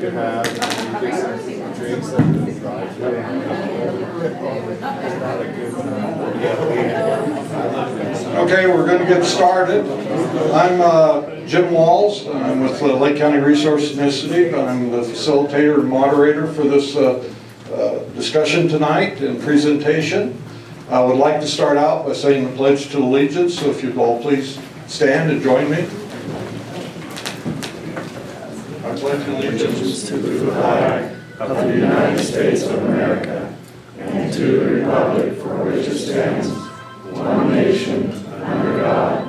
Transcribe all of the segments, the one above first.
to have drinks at the drive-thru. Okay, we're going to get started. I'm Jim Walls. I'm with the Lake County Resource Initiative. I'm the facilitator and moderator for this discussion tonight and presentation. I would like to start out by saying the Pledge to Allegiance, so if you'd all please stand and join me. I pledge allegiance to the flag of the United States of America and to the republic for which it stands, one nation, under God,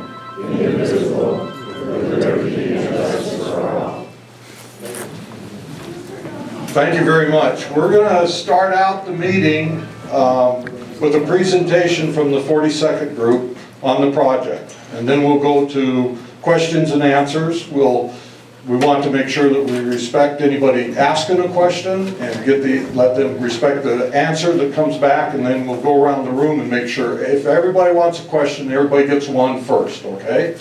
indivisible, with liberty and justice for all. Thank you very much. We're going to start out the meeting with a presentation from the 42nd group on the project. And then we'll go to questions and answers. We want to make sure that we respect anybody asking a question and let them respect the answer that comes back, and then we'll go around the room and make sure if everybody wants a question, everybody gets one first, okay?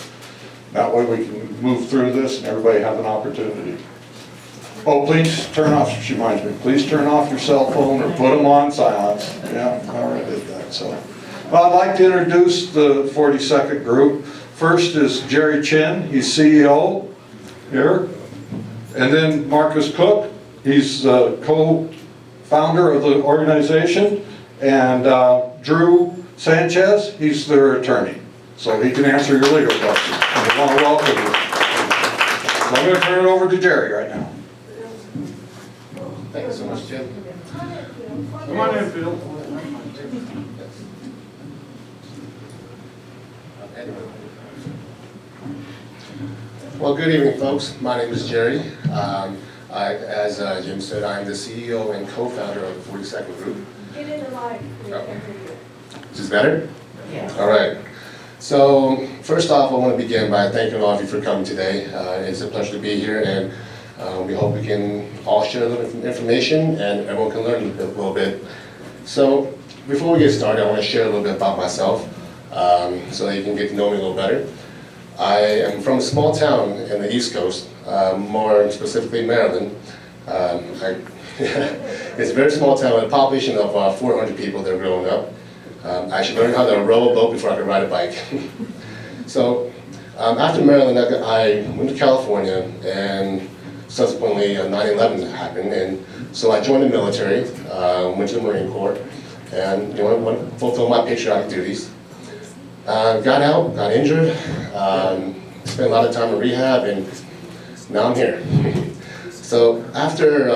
That way we can move through this and everybody have an opportunity. Oh, please turn off, she reminds me, please turn off your cell phone or put them on silence. Yeah, I already did that, so. Well, I'd like to introduce the 42nd group. First is Jerry Chin, he's CEO. Here, and then Marcus Cook, he's the co-founder of the organization, and Drew Sanchez, he's their attorney, so he can answer your legal questions. And we want to welcome you. So I'm going to turn it over to Jerry right now. Thank you so much, Jim. Come on in, Phil. Well, good evening, folks. My name is Jerry. As Jim said, I'm the CEO and co-founder of the 42nd Group. Get in the light. Is this better? Yeah. All right. So, first off, I want to begin by thanking all of you for coming today. It's a pleasure to be here, and we hope we can all share a little information and everyone can learn a little bit. So, before we get started, I want to share a little bit about myself so that you can get to know me a little better. I am from a small town in the East Coast, more specifically Maryland. It's a very small town with a population of 400 people that are growing up. I should learn how to row a boat before I can ride a bike. So after Maryland, I went to California, and subsequently 9/11 happened, and so I joined the military, went to the Marine Corps, and went to fulfill my patriotic duties. Got out, got injured, spent a lot of time in rehab, and now I'm here. So after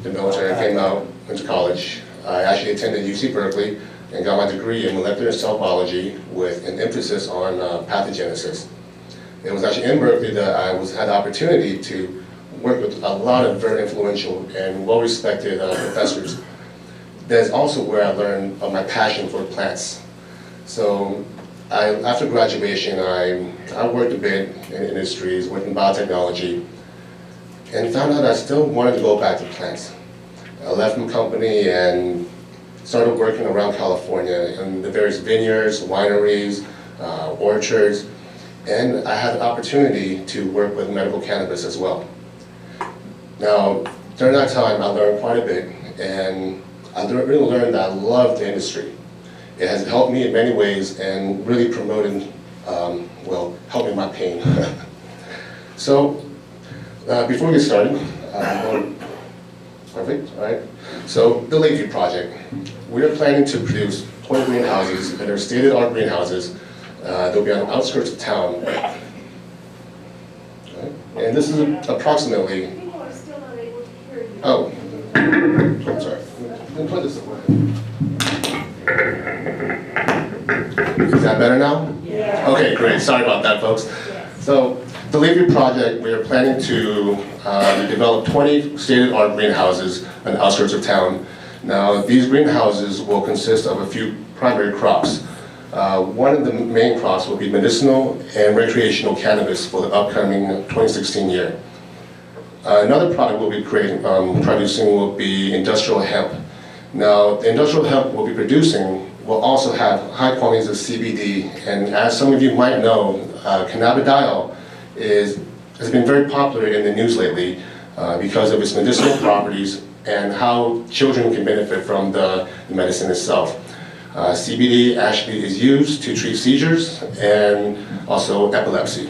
the military, I came out, went to college. I actually attended UC Berkeley and got my degree in molecular cell biology with an emphasis on pathogenesis. It was actually in Berkeley that I had the opportunity to work with a lot of very influential and well-respected professors. That's also where I learned of my passion for plants. So after graduation, I worked a bit in industries, worked in biotechnology, and found out I still wanted to go back to plants. I left my company and started working around California in the various vineyards, wineries, orchards, and I had the opportunity to work with medical cannabis as well. Now, during that time, I learned quite a bit, and I really learned that I love the industry. It has helped me in many ways and really promoted, helping my pain. So, before we get started, perfect, all right. So, the Lakeview project. We are planning to produce 20 greenhouses, and they're state-of-the-art greenhouses. They'll be on the outskirts of town. Right. And this is approximately... People are still not able to hear you. Oh, I'm sorry. Let me put this away. Is that better now? Yeah. Okay, great. Sorry about that, folks. Yes. So, the Lakeview project, we are planning to develop 20 state-of-the-art greenhouses on the outskirts of town. Now, these greenhouses will consist of a few primary crops. One of the main crops will be medicinal and recreational cannabis for the upcoming 2016 year. Another product we'll be producing will be industrial hemp. Now, the industrial hemp we'll be producing will also have high quantities of CBD, and as some of you might know, cannabidiol has been very popular in the news lately because of its medicinal properties and how children can benefit from the medicine itself. CBD actually is used to treat seizures and also epilepsy.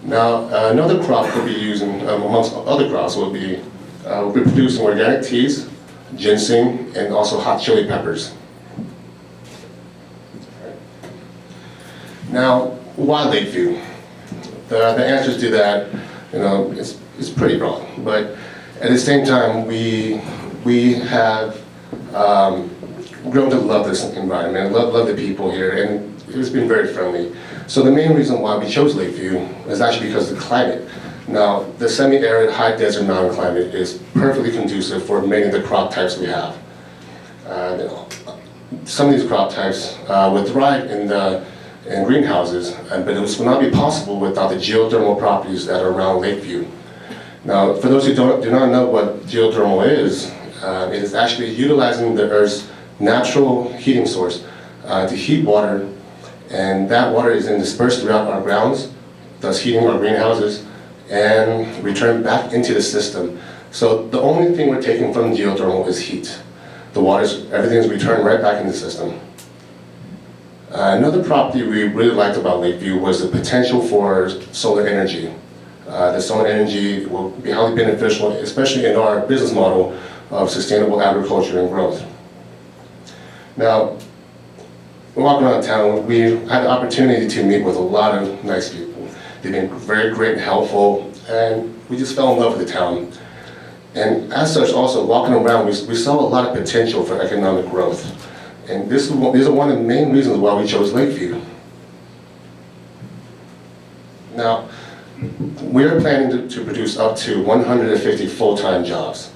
Now, another crop we'll be using, amongst other crops, we'll be producing organic teas, ginseng, and also hot chili peppers. Now, why Lakeview? The answers to that, it's pretty broad, but at the same time, we have grown to love this environment, love the people here, and it's been very friendly. So the main reason why we chose Lakeview is actually because of the climate. Now, the semi-arid high desert mountain climate is perfectly conducive for many of the crop types we have. Some of these crop types would thrive in greenhouses, but this would not be possible without the geothermal properties that are around Lakeview. Now, for those who do not know what geothermal is, it is actually utilizing the Earth's natural heating source to heat water, and that water is then dispersed throughout our grounds, thus heating our greenhouses, and return back into the system. So the only thing we're taking from geothermal is heat. Everything is returned right back in the system. Another property we really liked about Lakeview was the potential for solar energy. The solar energy will be highly beneficial, especially in our business model of sustainable agriculture and growth. Now, walking around town, we had the opportunity to meet with a lot of nice people. They've been very great and helpful, and we just fell in love with the town. And as such, also walking around, we saw a lot of potential for economic growth. And these are one of the main reasons why we chose Lakeview. Now, we're planning to produce up to 150 full-time jobs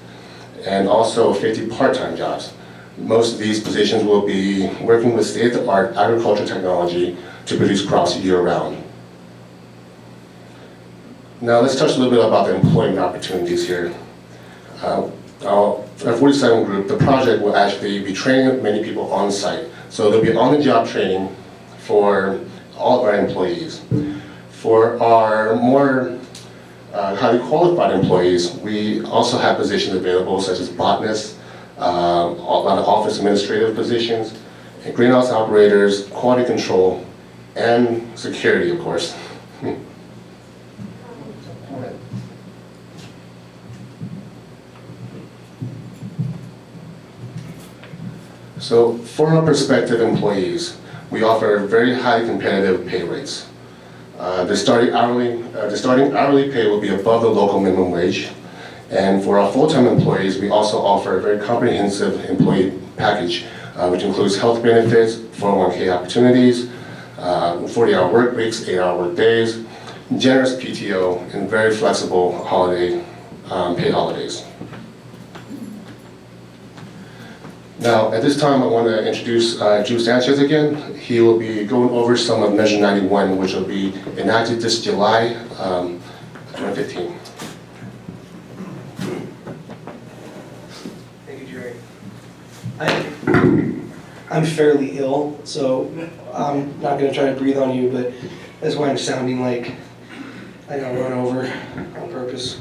and also 50 part-time jobs. Most of these positions will be working with state-of-the-art agriculture technology to produce crops year-round. Now let's touch a little bit about the employment opportunities here. Our 47 group, the project will actually be training many people on site. So there'll be on-the-job training for all of our employees. For our more highly qualified employees, we also have positions available such as botanists, a lot of office administrative positions, and greenhouse operators, quality control, and security, of course. So for our prospective employees, we offer very highly competitive pay rates. The starting hourly pay will be above the local minimum wage. And for our full-time employees, we also offer a very comprehensive employee package, which includes health benefits, 401k opportunities, 40-hour work weeks, 8-hour work days, generous PTO, and very flexible holiday paid holidays. Now, at this time, I want to introduce Drew Sanchez again. He will be going over some of Measure 91, which will be enacted this July 2015. Thank you, Jerry. I'm fairly ill, so I'm not going to try to breathe on you, but that's why I'm sounding like I got run over on purpose.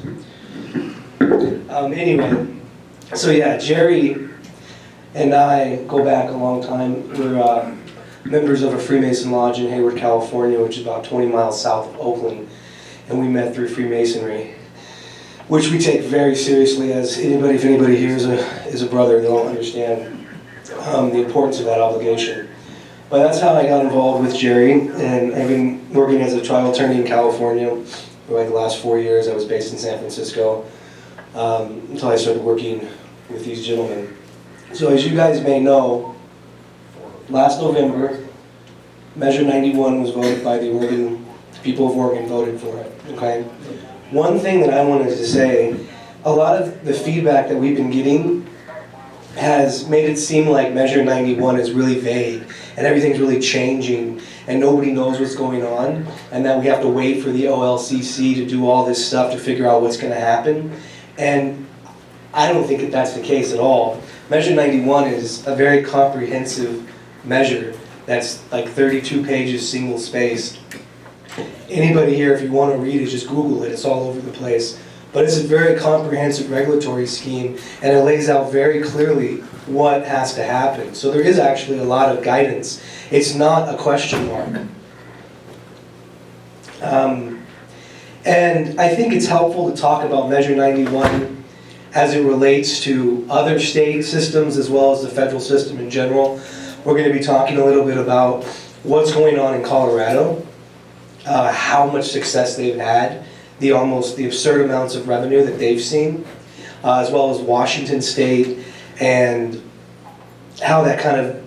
Anyway, so yeah, Jerry and I go back a long time. We're members of a Freemason lodge in Hayward, California, which is about 20 miles south of Oakland, and we met through Freemasonry, which we take very seriously. As if anybody here is a brother, they'll understand the importance of that obligation. But that's how I got involved with Jerry, and I've been working as a trial attorney in California for like the last 4 years. I was based in San Francisco until I started working with these gentlemen. So as you guys may know, last November, Measure 91 was voted by the people of Oregon voted for it, okay? One thing that I wanted to say, a lot of the feedback that we've been getting has made it seem like Measure 91 is really vague and everything's really changing and nobody knows what's going on and that we have to wait for the OLCC to do all this stuff to figure out what's going to happen. And I don't think that that's the case at all. Measure 91 is a very comprehensive measure that's like 32 pages single-spaced. Anybody here, if you want to read it, just Google it. It's all over the place. But it's a very comprehensive regulatory scheme, and it lays out very clearly what has to happen. So there is actually a lot of guidance. It's not a question mark. And I think it's helpful to talk about Measure 91 as it relates to other state systems as well as the federal system in general. We're going to be talking a little bit about what's going on in Colorado, how much success they've had, the absurd amounts of revenue that they've seen, as well as Washington State, and how that kind of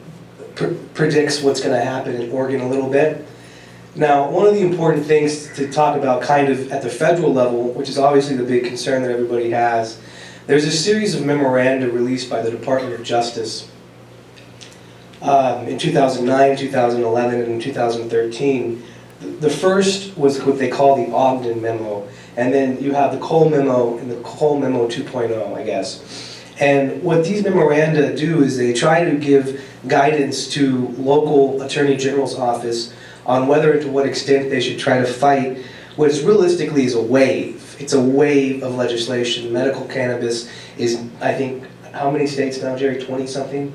predicts what's going to happen in Oregon a little bit. Now, one of the important things to talk about kind of at the federal level, which is obviously the big concern that everybody has, there's a series of memoranda released by the Department of Justice in 2009, 2011, and 2013. The first was what they call the Ogden Memo, and then you have the Cole Memo and the Cole Memo 2.0, I guess. And what these memoranda do is they try to give guidance to local Attorney General's office on whether and to what extent they should try to fight what is realistically is a wave. It's a wave of legislation. Medical cannabis is, I think, how many states now, Jerry? 20-something?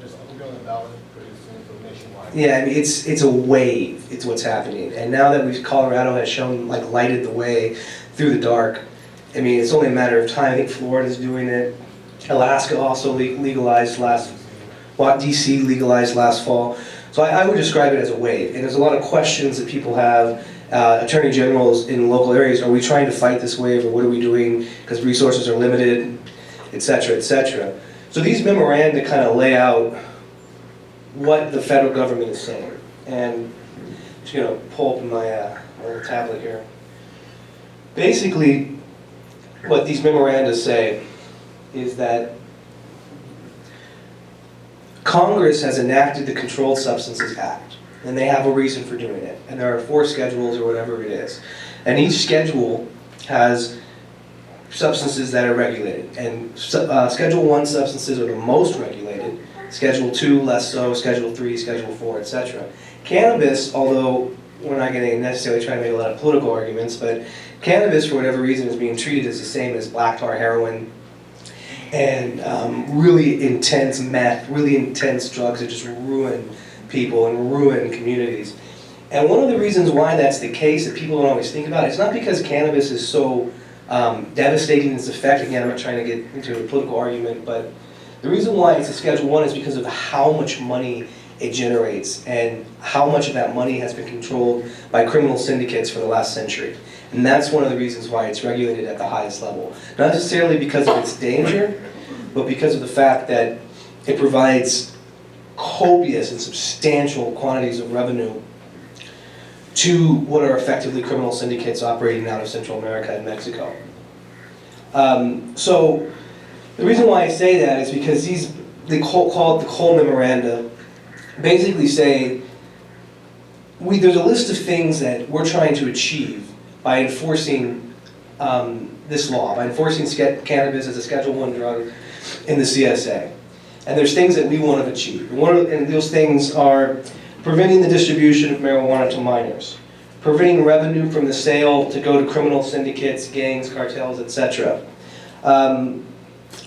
Just on the ballot pretty soon for nationwide. Yeah, I mean, it's a wave. It's what's happening. And now that Colorado has shown, like, lighted the way through the dark, I mean, it's only a matter of time. I think Florida's doing it. Alaska also legalized DC legalized last fall. So I would describe it as a wave. And there's a lot of questions that people have, attorney generals in local areas, are we trying to fight this wave, or what are we doing because resources are limited, et cetera, et cetera. So these memoranda kind of lay out what the federal government is saying. And I'm just going to pull up my little tablet here. Basically, what these memoranda say is that Congress has enacted the Controlled Substances Act, and they have a reason for doing it. And there are 4 schedules or whatever it is. And each schedule has substances that are regulated. And Schedule 1 substances are the most regulated. Schedule 2 less so, Schedule 3, Schedule 4, etc. Cannabis, although we're not going to necessarily try to make a lot of political arguments, but cannabis, for whatever reason, is being treated as the same as black tar heroin, and really intense meth, really intense drugs that just ruin people and ruin communities. And one of the reasons why that's the case that people don't always think about, it's not because cannabis is so devastating in its effect. Again, I'm not trying to get into a political argument, but the reason why it's a Schedule 1 is because of how much money it generates and how much of that money has been controlled by criminal syndicates for the last century. And that's one of the reasons why it's regulated at the highest level. Not necessarily because of its danger, but because of the fact that it provides copious and substantial quantities of revenue to what are effectively criminal syndicates operating out of Central America and Mexico. So the reason why I say that is because they call it the Cole Memoranda, basically say, there's a list of things that we're trying to achieve by enforcing this law, by enforcing cannabis as a Schedule 1 drug in the CSA. And there's things that we want to achieve. And those things are preventing the distribution of marijuana to minors, preventing revenue from the sale to go to criminal syndicates, gangs, cartels, etc.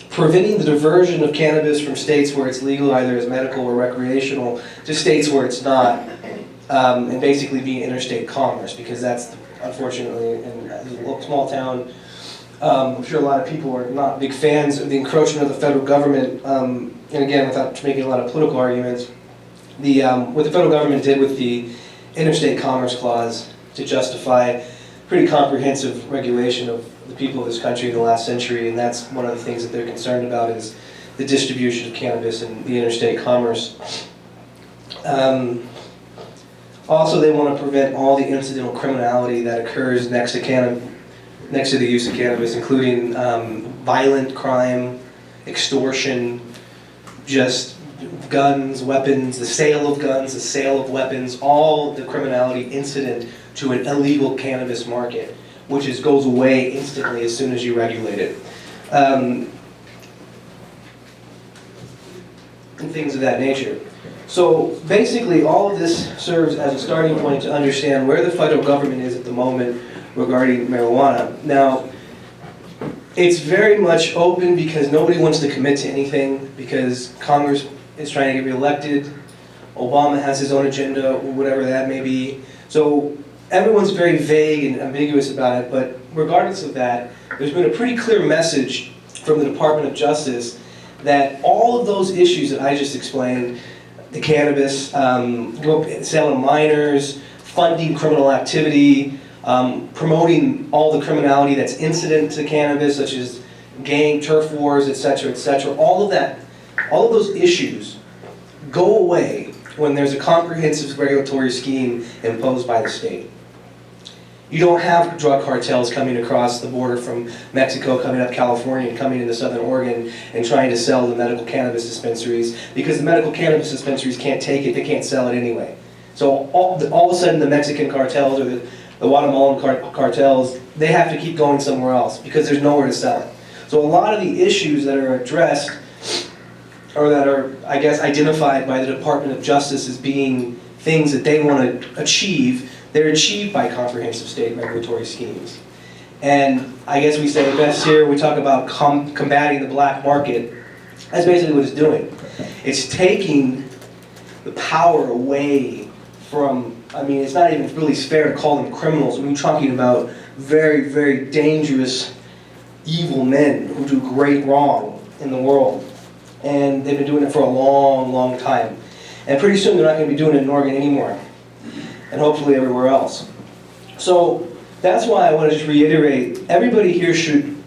Preventing the diversion of cannabis from states where it's legal, either as medical or recreational, to states where it's not, and basically being interstate commerce, because that's, unfortunately, in a small town, I'm sure a lot of people are not big fans of the encroachment of the federal government, and again, without making a lot of political arguments, what the federal government did with the Interstate Commerce Clause to justify pretty comprehensive regulation of the people of this country in the last century, and that's one of the things that they're concerned about is the distribution of cannabis and the interstate commerce. Also, they want to prevent all the incidental criminality that occurs next to the use of cannabis, including violent crime, extortion, just guns, weapons, the sale of guns, the sale of weapons, all the criminality incident to an illegal cannabis market, which goes away instantly as soon as you regulate it. And things of that nature. So basically all of this serves as a starting point to understand where the federal government is at the moment regarding marijuana. Now, It's very much open because nobody wants to commit to anything, because Congress is trying to get reelected, Obama has his own agenda, or whatever that may be. So everyone's very vague and ambiguous about it, but regardless of that, there's been a pretty clear message from the Department of Justice that all of those issues that I just explained, the cannabis, sale of minors, funding criminal activity, promoting all the criminality that's incident to cannabis, such as gang, turf wars, etc., all of that, all of those issues go away when there's a comprehensive regulatory scheme imposed by the state. You don't have drug cartels coming across the border from Mexico, coming up California, and coming into Southern Oregon and trying to sell the medical cannabis dispensaries, because the medical cannabis dispensaries can't take it, they can't sell it anyway. So all of a sudden the Mexican cartels or the Guatemalan cartels, they have to keep going somewhere else because there's nowhere to sell it. So a lot of the issues that are addressed, or that are, I guess, identified by the Department of Justice as being things that they want to achieve, they're achieved by comprehensive state regulatory schemes. And I guess we say best here, we talk about combating the black market. That's basically what it's doing. It's taking the power away from, I mean, it's not even really fair to call them criminals. We're talking about very, very dangerous, evil men who do great wrong in the world. And they've been doing it for a long, long time. And pretty soon they're not going to be doing it in Oregon anymore. And hopefully everywhere else. So that's why I want to just reiterate, everybody here should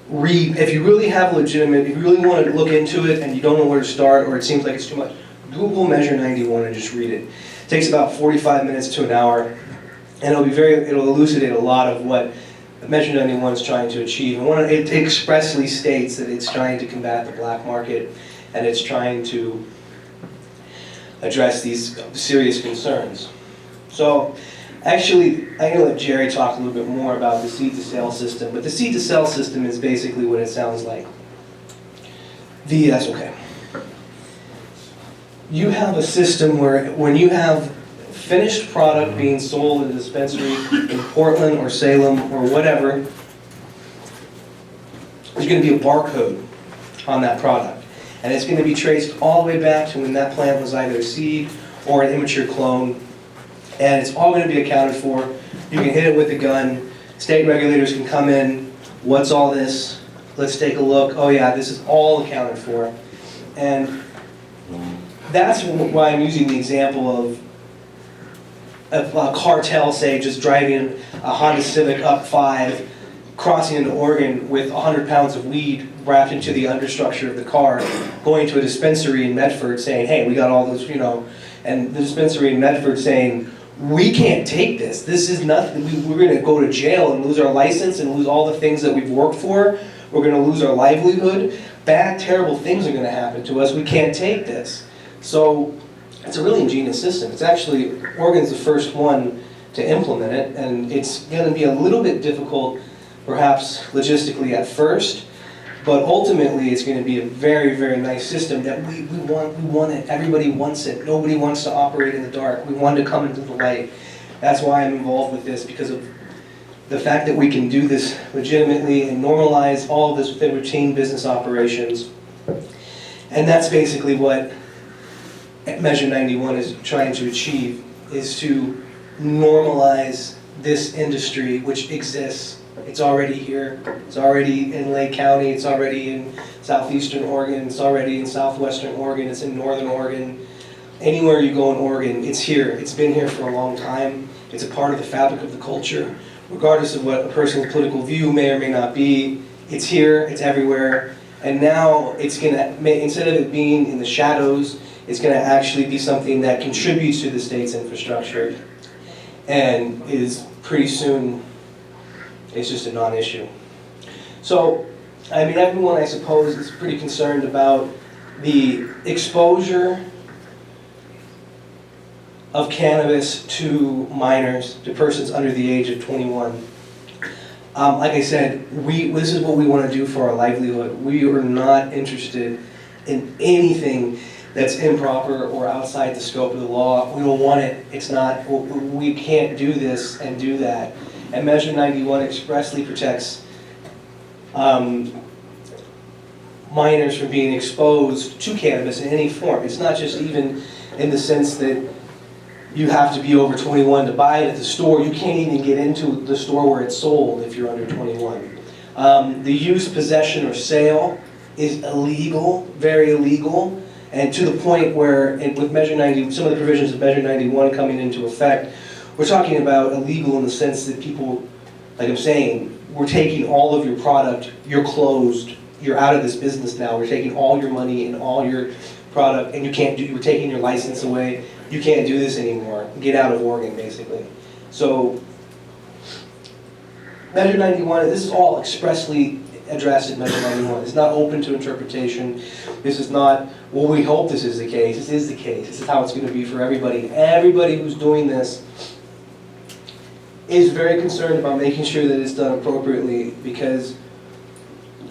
read, if you really have legitimate, if you really want to look into it and you don't know where to start, or it seems like it's too much, Google Measure 91 and just read it. It takes about 45 minutes to an hour, and it'll elucidate a lot of what Measure 91 is trying to achieve. And it expressly states that it's trying to combat the black market, and it's trying to address these serious concerns. So, actually, I'm going to let Jerry talk a little bit more about the seed-to-sale system, but the seed-to-sale system is basically what it sounds like. That's okay. You have a system where when you have finished product being sold in a dispensary in Portland or Salem or whatever, there's going to be a barcode on that product. And it's going to be traced all the way back to when that plant was either a seed or an immature clone. And it's all going to be accounted for. You can hit it with a gun. State regulators can come in. What's all this? Let's take a look. Oh yeah, this is all accounted for. And that's why I'm using the example of a cartel, say, just driving a Honda Civic up 5, crossing into Oregon with 100 pounds of weed wrapped into the understructure of the car, going to a dispensary in Medford saying, hey, we got all this, and the dispensary in Medford saying, we can't take this. This is nothing. We're going to go to jail and lose our license and lose all the things that we've worked for. We're going to lose our livelihood. Bad, terrible things are going to happen to us. We can't take this. So it's a really ingenious system. It's actually, Oregon's the first one to implement it, and it's going to be a little bit difficult, perhaps logistically at first, but ultimately it's going to be a very, very nice system that we want it. Everybody wants it. Nobody wants to operate in the dark. We want to come into the light. That's why I'm involved with this, because of the fact that we can do this legitimately and normalize all of this within routine business operations. And that's basically what Measure 91 is trying to achieve, is to normalize this industry which exists. It's already here. It's already in Lake County. It's already in southeastern Oregon. It's already in southwestern Oregon. It's in northern Oregon. Anywhere you go in Oregon, it's here. It's been here for a long time. It's a part of the fabric of the culture. Regardless of what a person's political view may or may not be, it's here, it's everywhere. And now it's going to, instead of it being in the shadows, it's going to actually be something that contributes to the state's infrastructure, and is pretty soon, it's just a non-issue. So, I mean, everyone, I suppose, is pretty concerned about the exposure of cannabis to minors, to persons under the age of 21. Like I said, this is what we want to do for our livelihood. We are not interested in anything that's improper or outside the scope of the law. We don't want it. It's not, we can't do this and do that. And Measure 91 expressly protects minors from being exposed to cannabis in any form. It's not just even in the sense that you have to be over 21 to buy it at the store. You can't even get into the store where it's sold if you're under 21. The use, possession, or sale is illegal, very illegal, and to the point where, with Measure 90, some of the provisions of Measure 91 coming into effect, we're talking about illegal in the sense that people, like I'm saying, we're taking all of your product, you're closed, you're out of this business now, we're taking all your money and all your product, and you can't do, we're taking your license away, you can't do this anymore, get out of Oregon, basically. So, Measure 91, this is all expressly addressed in Measure 91. It's not open to interpretation. This is not, well, we hope this is the case. This is the case. This is how it's going to be for everybody. Everybody who's doing this is very concerned about making sure that it's done appropriately, because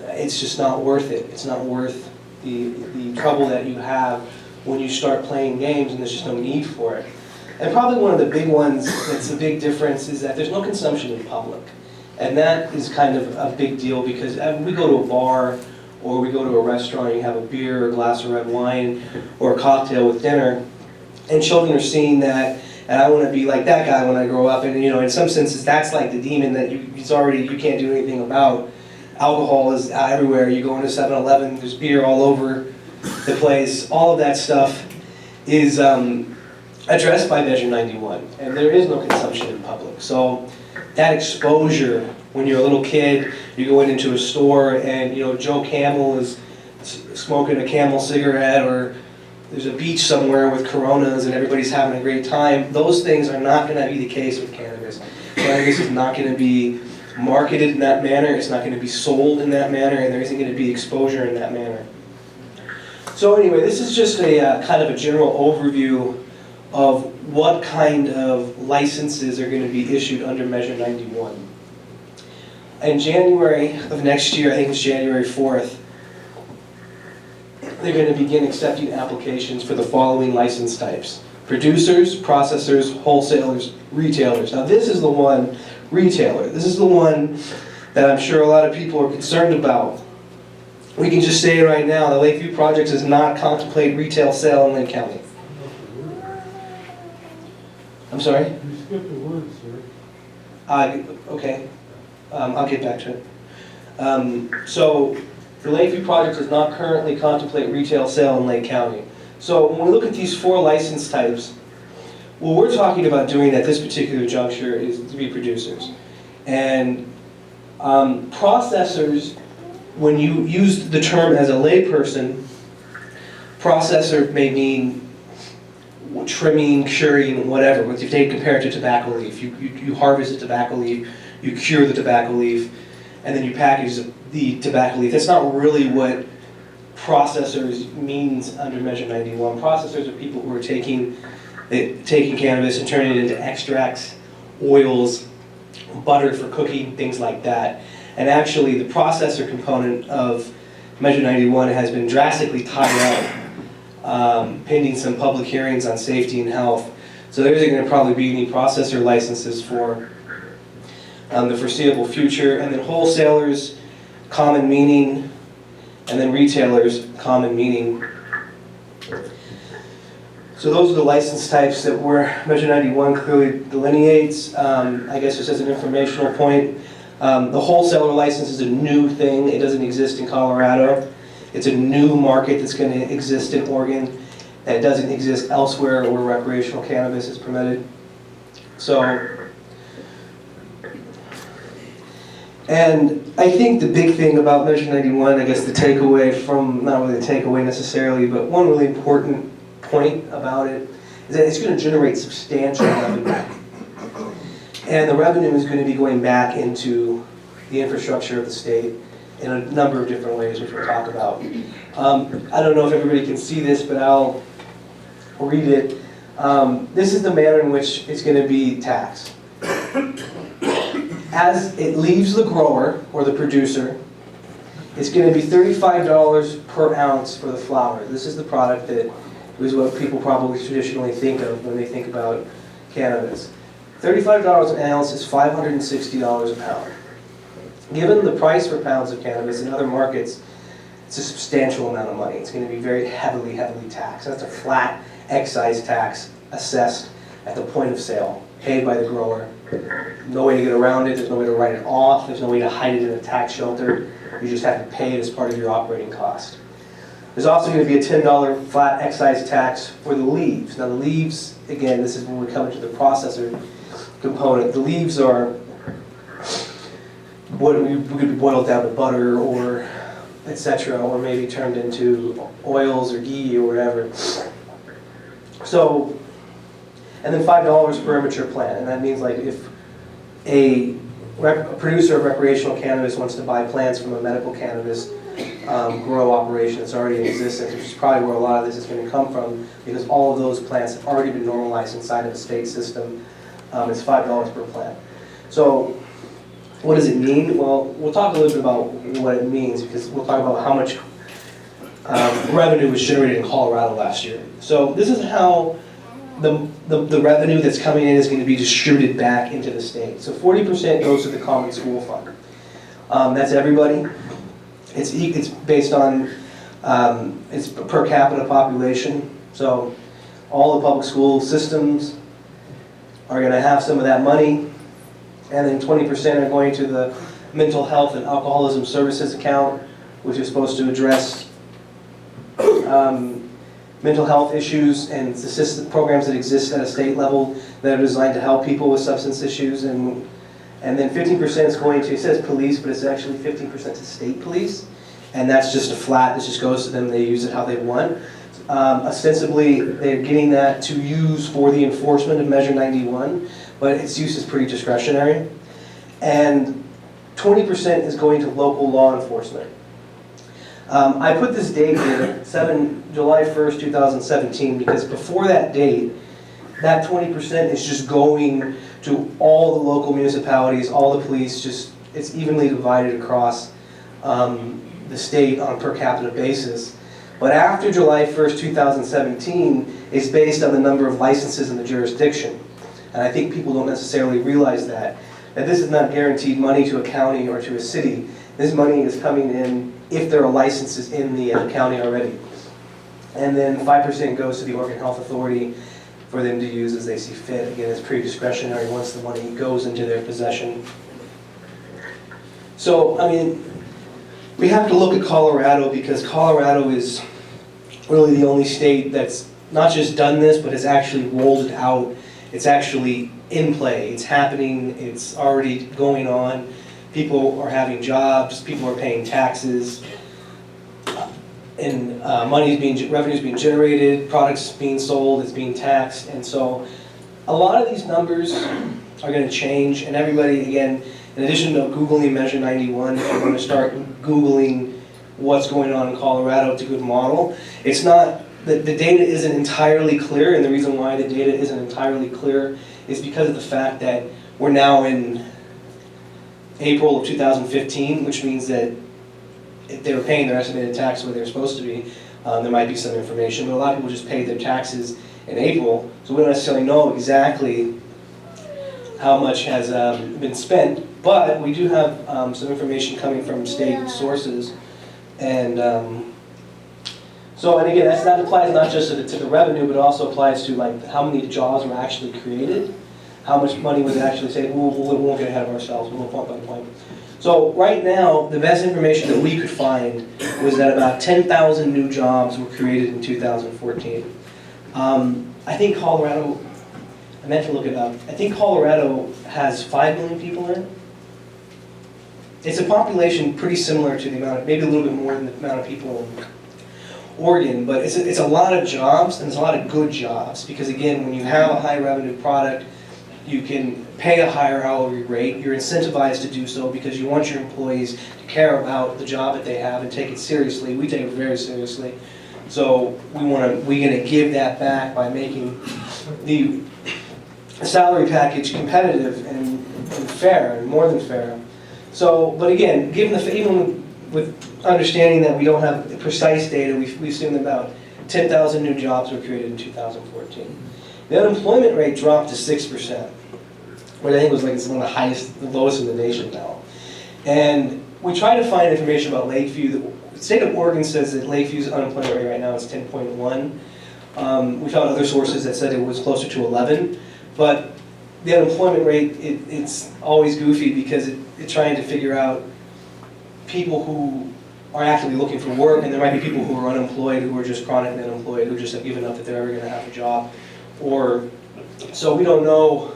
it's just not worth it. It's not worth the trouble that you have when you start playing games, and there's just no need for it. And probably one of the big ones that's a big difference is that there's no consumption in public. And that is kind of a big deal, because when we go to a bar or we go to a restaurant, you have a beer or a glass of red wine or a cocktail with dinner, and children are seeing that, and I want to be like that guy when I grow up. And in some senses, that's like the demon that you can't do anything about. Alcohol is everywhere. You go into 7-Eleven, there's beer all over the place. All of that stuff is addressed by Measure 91, and there is no consumption in public. So that exposure, when you're a little kid, you go into a store and Joe Camel is smoking a Camel cigarette, or there's a beach somewhere with Coronas and everybody's having a great time. Those things are not going to be the case with cannabis. Cannabis is not going to be marketed in that manner, it's not going to be sold in that manner, and there isn't going to be exposure in that manner. So anyway, this is just a kind of a general overview of what kind of licenses are going to be issued under Measure 91. In January of next year, I think it's January 4th, they're going to begin accepting applications for the following license types: producers, processors, wholesalers, retailers. Now this is the one, retailer. This is the one that I'm sure a lot of people are concerned about. We can just say right now, the Lakeview project does not contemplate retail sale in Lake County. I'm sorry? You skipped a word, sir. Okay, I'll get back to it. So, the Lakeview project does not currently contemplate retail sale in Lake County. So, when we look at these 4 license types, what we're talking about doing at this particular juncture is to be producers. And processors, when you use the term as a layperson, processor may mean trimming, curing, whatever. But if they compare it to tobacco leaf, you harvest the tobacco leaf, you cure the tobacco leaf, and then you package the tobacco leaf. That's not really what processors means under Measure 91. Processors are people who are taking cannabis and turning it into extracts, oils, butter for cooking, things like that. And actually, the processor component of Measure 91 has been drastically tied up, pending some public hearings on safety and health. So there isn't going to probably be any processor licenses for the foreseeable future. And then wholesalers, common meaning, and then retailers, common meaning. So those are the license types that Measure 91 clearly delineates. I guess just as an informational point, the wholesaler license is a new thing. It doesn't exist in Colorado. It's a new market that's going to exist in Oregon that doesn't exist elsewhere where recreational cannabis is permitted. So, and I think the big thing about Measure 91, I guess the takeaway from, not really the takeaway necessarily, but one really important point about it is that it's going to generate substantial revenue. And the revenue is going to be going back into the infrastructure of the state in a number of different ways, which we'll talk about. I don't know if everybody can see this, but I'll read it. This is the manner in which it's going to be taxed. As it leaves the grower or the producer, it's going to be $35 per ounce for the flower. This is the product that is what people probably traditionally think of when they think about cannabis. $35 an ounce is $560 a pound. given the price for pounds of cannabis in other markets, it's a substantial amount of money. It's going to be very heavily, heavily taxed. That's a flat excise tax assessed at the point of sale, paid by the grower. No way to get around it, there's no way to write it off, there's no way to hide it in a tax shelter. You just have to pay it as part of your operating cost. There's also going to be a $10 flat excise tax for the leaves. Now the leaves, again, this is when we come into the processor component. The leaves are what could be boiled down to butter or etc., or maybe turned into oils or ghee or whatever. So, and then $5 per immature plant, and that means like if a producer of recreational cannabis wants to buy plants from a medical cannabis grow operation that's already in existence, which is probably where a lot of this is going to come from, because all of those plants have already been normalized inside of the state system. It's $5 per plant. So what does it mean? Well, we'll talk a little bit about what it means, because we'll talk about how much revenue was generated in Colorado last year. So this is how the revenue that's coming in is going to be distributed back into the state. So 40% goes to the Common School Fund. That's everybody. It's based on it's per capita population. So all the public school systems are going to have some of that money, and then 20% are going to the Mental Health and Alcoholism Services account, which is supposed to address mental health issues and assistance programs that exist at a state level that are designed to help people with substance issues. And then 15% is going to, it says police, but it's actually 15% to state police. And that's just a flat, this just goes to them, they use it how they want. Ostensibly, they're getting that to use for the enforcement of Measure 91, but its use is pretty discretionary. And 20% is going to local law enforcement. I put this date here, July 1st, 2017, because before that date, that 20% is just going to all the local municipalities, all the police, just it's evenly divided across the state on a per capita basis. But after July 1st, 2017, it's based on the number of licenses in the jurisdiction. And I think people don't necessarily realize that this is not guaranteed money to a county or to a city. This money is coming in if there are licenses in the county already. And then 5% goes to the Oregon Health Authority for them to use as they see fit. Again, it's pretty discretionary once the money goes into their possession. So, I mean, we have to look at Colorado, because Colorado is really the only state that's not just done this, but has actually rolled it out. It's actually in play. It's happening. It's already going on. People are having jobs. People are paying taxes. And revenue is being generated. Products being sold. It's being taxed. And so a lot of these numbers are going to change. And everybody, again, in addition to Googling Measure 91, if you're going to start Googling what's going on in Colorado, it's a good model. It's not, the data isn't entirely clear, and the reason why the data isn't entirely clear is because of the fact that we're now in April of 2015, which means that if they were paying their estimated tax where they were supposed to be, there might be some information, but a lot of people just paid their taxes in April, so we don't necessarily know exactly how much has been spent, but we do have some information coming from state sources. And and again, that applies not just to the revenue, but it also applies to like how many jobs were actually created, how much money was actually saved. We won't get ahead of ourselves, we'll point by point. So right now, the best information that we could find was that about 10,000 new jobs were created in 2014. I think Colorado, I meant to look it up, I think Colorado has 5 million people in it. It's a population pretty similar to the amount of, maybe a little bit more than the amount of people in Oregon, but it's a lot of jobs, and it's a lot of good jobs, because again, when you have a high revenue product, you can pay a higher hourly rate. You're incentivized to do so because you want your employees to care about the job that they have and take it seriously. We take it very seriously. So we're going to give that back by making the salary package competitive and fair, and more than fair. So, but again, even with understanding that we don't have precise data, we assume that about 10,000 new jobs were created in 2014. The unemployment rate dropped to 6%, which I think was like it's one of the highest, the lowest in the nation now. And we try to find information about Lakeview. The state of Oregon says that Lakeview's unemployment rate right now is 10.1. We found other sources that said it was closer to 11, but the unemployment rate, it's always goofy because it's trying to figure out people who are actively looking for work, and there might be people who are unemployed, who are just chronically unemployed, who just have given up that they're ever going to have a job. So we don't know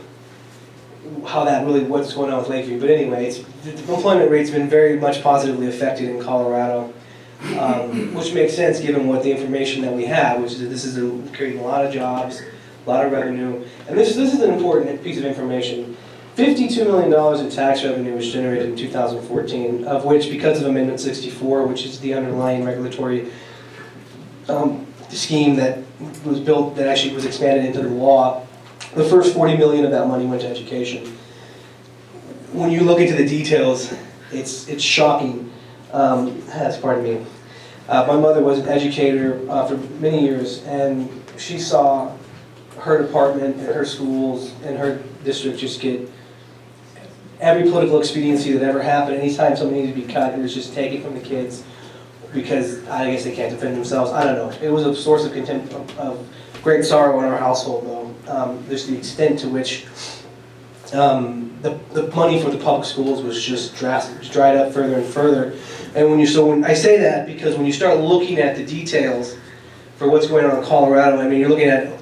how what's going on with Lakeview, but anyway, the employment rate's been very much positively affected in Colorado, which makes sense given what the information that we have, which is that this is creating a lot of jobs, a lot of revenue, and this is an important piece of information. $52 million in tax revenue was generated in 2014, of which, because of Amendment 64, which is the underlying regulatory scheme that was built, that actually was expanded into the law, the first $40 million of that money went to education. When you look into the details, it's shocking. Pardon me. My mother was an educator for many years, and she saw her department and her schools and her district just get every political expediency that ever happened. Anytime something needed to be cut, it was just taken from the kids because I guess they can't defend themselves. I don't know. It was a source of contempt, of great sorrow in our household, though. There's the extent to which the money for the public schools was just drastic, just dried up further and further. And when I say that because when you start looking at the details for what's going on in Colorado, I mean, you're looking at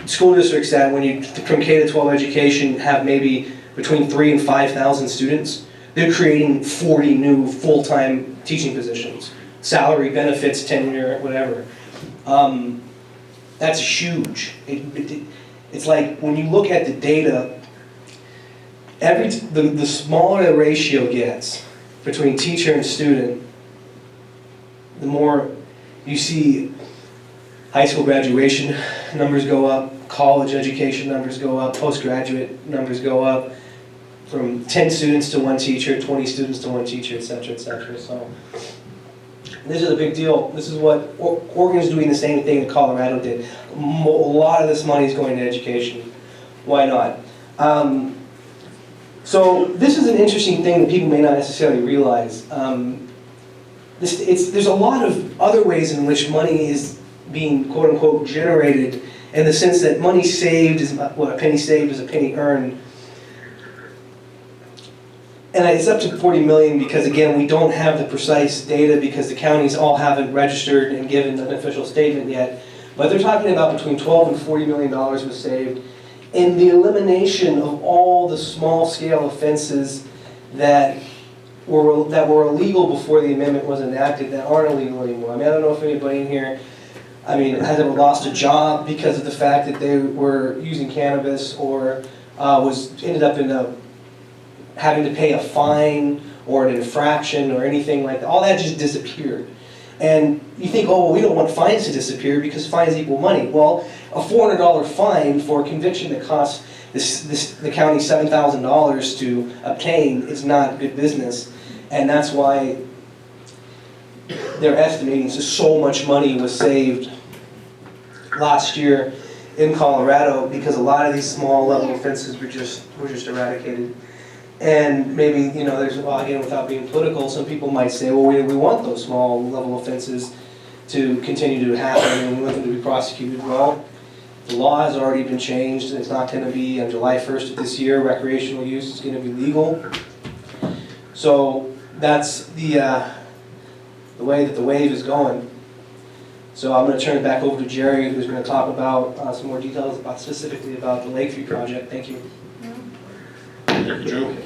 school districts that from K to 12 education have maybe between 3,000 and 5,000 students. They're creating 40 new full-time teaching positions, salary, benefits, tenure, whatever. That's huge. It's like when you look at the data, the smaller the ratio gets between teacher and student, the more you see high school graduation numbers go up, college education numbers go up, postgraduate numbers go up, from 10 students to one teacher, 20 students to one teacher, et cetera, et cetera. So this is a big deal. This is what Oregon is doing, the same thing that Colorado did. A lot of this money is going to education. Why not? So this is an interesting thing that people may not necessarily realize. There's a lot of other ways in which money is being quote-unquote generated, in the sense that money saved is what a penny saved is a penny earned. And it's up to 40 million because, again, we don't have the precise data because the counties all haven't registered and given an official statement yet. But they're talking about between $12 and $40 million was saved in the elimination of all the small-scale offenses that were illegal before the amendment was enacted that aren't illegal anymore. I mean, I don't know if anybody in here, has ever lost a job because of the fact that they were using cannabis or ended up in having to pay a fine or an infraction or anything like that. All that just disappeared. And you think, oh, well, we don't want fines to disappear because fines equal money. Well, a $400 fine for a conviction that costs the county $7,000 to obtain is not good business. And that's why they're estimating so much money was saved last year in Colorado because a lot of these small level offenses were just eradicated. And maybe, again, without being political, some people might say, well, we want those small level offenses to continue to happen and we want them to be prosecuted. Well, the law has already been changed. It's not going to be on July 1st of this year. Recreational use is going to be legal. So that's the way that the wave is going. So I'm going to turn it back over to Jerry, who's going to talk about some more details specifically about the Lakeview project. Thank you. Thank you, Drew.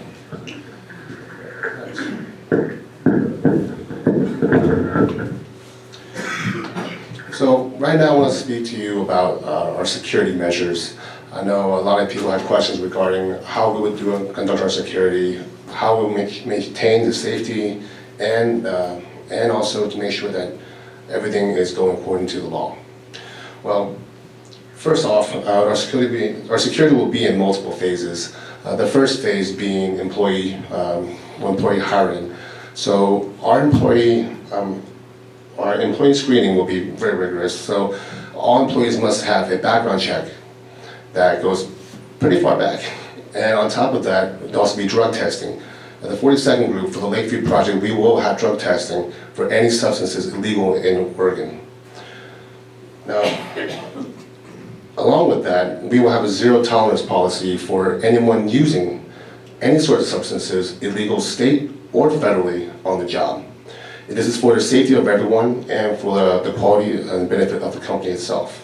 So right now I want to speak to you about our security measures. I know a lot of people have questions regarding how we would conduct our security, how we maintain the safety, and also to make sure that everything is going according to the law. Well, first off, our security will be in multiple phases. The first phase being employee hiring. So our employee screening will be very rigorous. So all employees must have a background check that goes pretty far back. And on top of that, there'll also be drug testing. At the 42nd group, for the Lakeview project, we will have drug testing for any substances illegal in Oregon. Now, along with that, we will have a zero tolerance policy for anyone using any sort of substances illegal state or federally on the job. This is for the safety of everyone and for the quality and benefit of the company itself.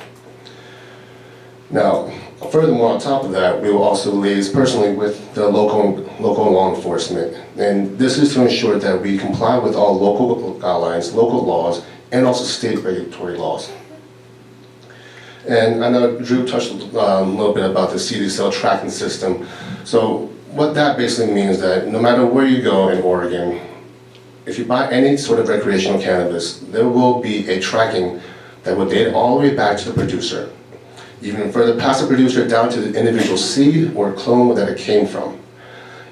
Now, furthermore, on top of that, we will also liaise personally with the local law enforcement. And this is to ensure that we comply with all local guidelines, local laws, and also state regulatory laws. And I know Drew touched a little bit about the CDCL tracking system. So what that basically means that no matter where you go in Oregon, if you buy any sort of recreational cannabis, there will be a tracking that will date all the way back to the producer, even further past the producer down to the individual seed or clone that it came from.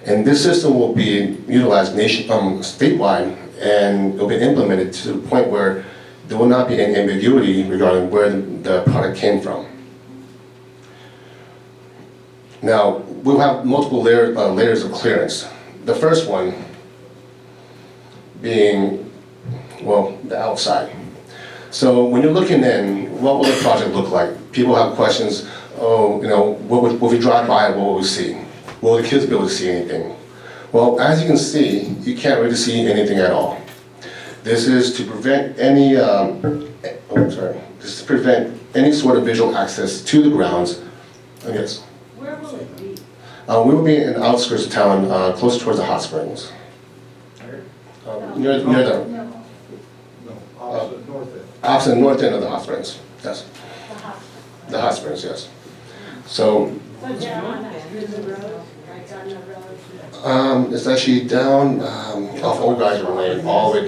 And this system will be utilized statewide, and it will be implemented to the point where there will not be any ambiguity regarding where the product came from. Now, we'll have multiple layers of clearance. The first one being, well, the outside. So when you're looking in, what will the project look like? People have questions, oh, if we drive by, what will we see? Will the kids be able to see anything? Well, as you can see, you can't really see anything at all. This is to prevent any, this is to prevent any sort of visual access to the grounds. Yes. Where will it be? We will be in the outskirts of town, close towards the hot springs. Near the No, opposite north end of the hot springs. Yes. The hot springs, yes. So so down on the road, right on the road. it's actually down off Old Geyser Lane, all the way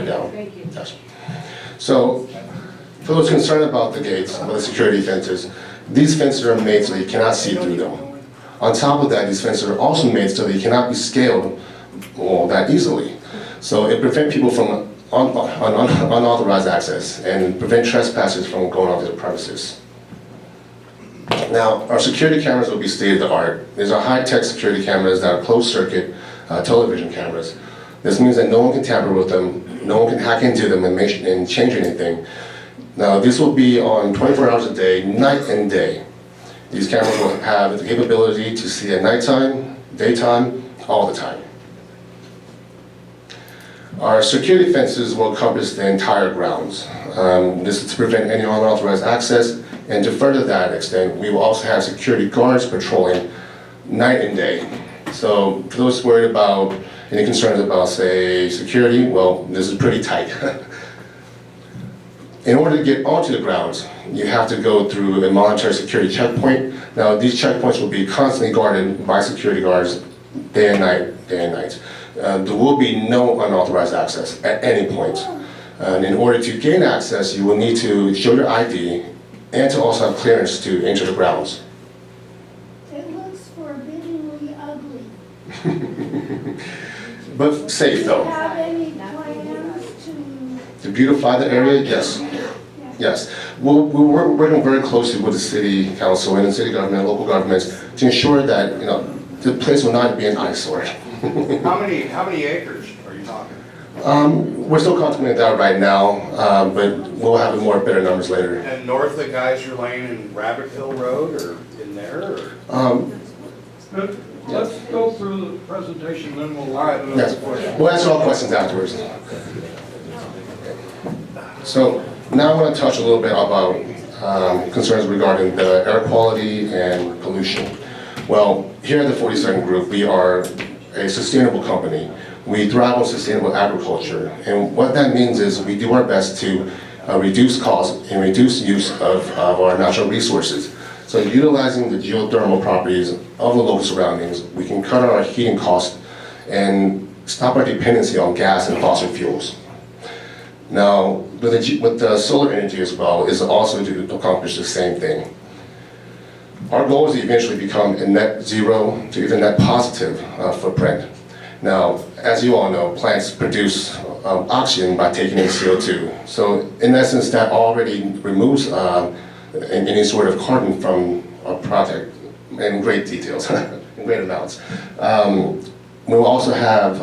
down. Thank you. Yes. So for those concerned about the gates, about the security fences, these fences are made so that you cannot see through them. On top of that, these fences are also made so that you cannot be scaled that easily. So it prevents people from unauthorized access and prevent trespassers from going onto the premises. Now, our security cameras will be state-of-the-art. These are high-tech security cameras that are closed-circuit television cameras. This means that no one can tamper with them, no one can hack into them and change anything. Now, this will be on 24 hours a day, night and day. These cameras will have the capability to see at nighttime, daytime, all the time. Our security fences will encompass the entire grounds. This is to prevent any unauthorized access, and to further that extent, we will also have security guards patrolling night and day. So for those worried about any concerns about, say, security, well, this is pretty tight. In order to get onto the grounds, you have to go through a monetary security checkpoint. Now, these checkpoints will be constantly guarded by security guards day and night, day and night. There will be no unauthorized access at any point. And in order to gain access, you will need to show your ID and to also have clearance to enter the grounds. It looks forbiddingly ugly. But safe Do you though. have any plans to? To beautify the area, yes. Yes. We're working very closely with the city council and the city government, local governments, to ensure that the place will not be an eyesore. How many acres are you talking? We're still contemplating that right now, but we'll have better numbers later. And north of Geyser Lane and Rabbit Hill Road, or in there, or? Let's go through the presentation, then we'll live another Yes. question. We'll answer all questions afterwards. So now I want to touch a little bit about concerns regarding the air quality and pollution. Well, here at the 42nd Group, we are a sustainable company. We thrive on sustainable agriculture, and what that means is we do our best to reduce costs and reduce use of our natural resources. So utilizing the geothermal properties of the local surroundings, we can cut our heating costs and stop our dependency on gas and fossil fuels. Now, with the solar energy as well, is also to accomplish the same thing. Our goal is to eventually become a net zero to even net positive footprint. Now, as you all know, plants produce oxygen by taking in CO2. So in essence, that already removes any sort of carbon from our project in great details, in great amounts. we'll also have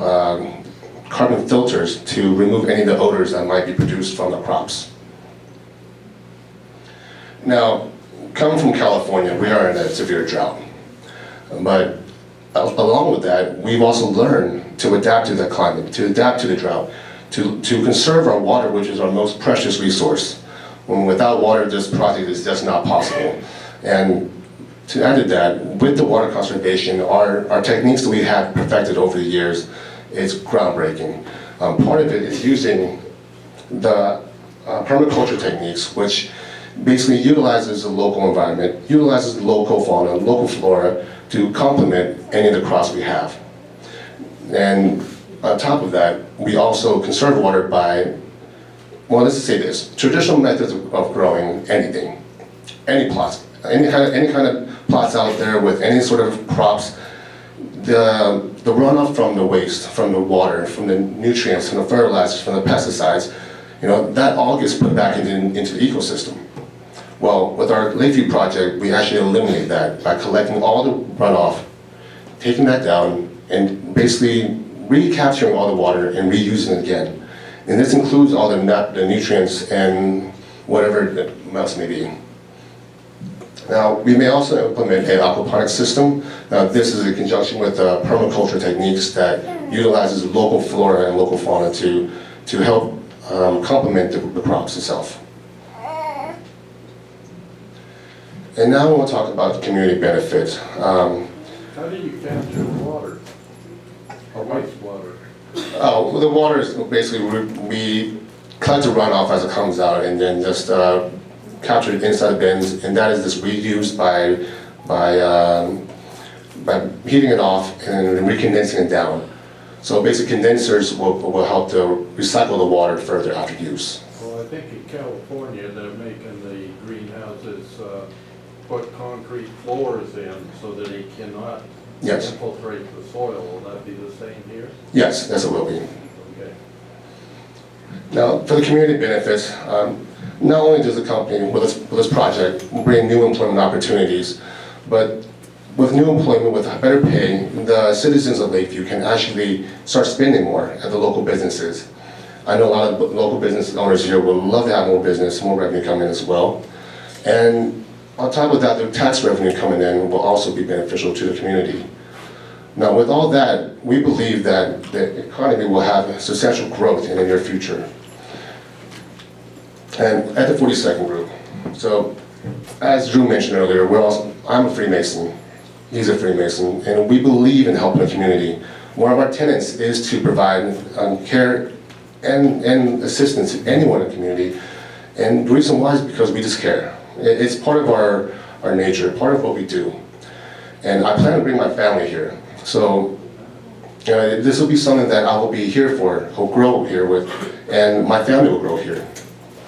carbon filters to remove any of the odors that might be produced from the crops. Now, coming from California, we are in a severe drought. But along with that, we've also learned to adapt to the climate, to adapt to the drought, to conserve our water, which is our most precious resource. When without water, this project is just not possible. And to add to that, with the water conservation, our techniques that we have perfected over the years is groundbreaking. Part of it is using the permaculture techniques, which basically utilizes the local environment, utilizes the local fauna, local flora to complement any of the crops we have. And on top of that, we also conserve water by, well, let's just say this, traditional methods of growing anything, any plots, any kind of plots out there with any sort of crops, the runoff from the waste, from the water, from the nutrients, from the fertilizers, from the pesticides, that all gets put back into the ecosystem. Well, with our Lakeview project, we actually eliminate that by collecting all the runoff, taking that down, and basically recapturing all the water and reusing it again. And this includes all the nutrients and whatever else may be. Now, we may also implement an aquaponics system. Now, this is in conjunction with permaculture techniques that utilizes local flora and local fauna to help complement the crops itself. And now I want to talk about community benefits. How do you capture water? Or wastewater? Well, the water is basically, we collect the runoff as it comes out and then just capture it inside the bins, and that is just reused by heating it off and recondensing it down. So basically condensers will help to recycle the water further after use. Well, I think in California, they're making the greenhouses put concrete floors in so that it cannot Yes. infiltrate the soil. Will that be the same here? Yes, that's what it will be. Okay. Now, for the community benefits, not only does the company, with this project, bring new employment opportunities, but with new employment, with better pay, the citizens of Lakeview can actually start spending more at the local businesses. I know a lot of local business owners here would love to have more business, more revenue come in as well. And on top of that, the tax revenue coming in will also be beneficial to the community. Now, with all that, we believe that the economy will have substantial growth in the near future. And at the 42nd group, so as Drew mentioned earlier, I'm a Freemason, he's a Freemason, and we believe in helping the community. One of our tenets is to provide care and assistance to anyone in the community. And the reason why is because we just care. It's part of our nature, part of what we do. And I plan to bring my family here. So this will be something that I will be here for, will grow here with, and my family will grow here.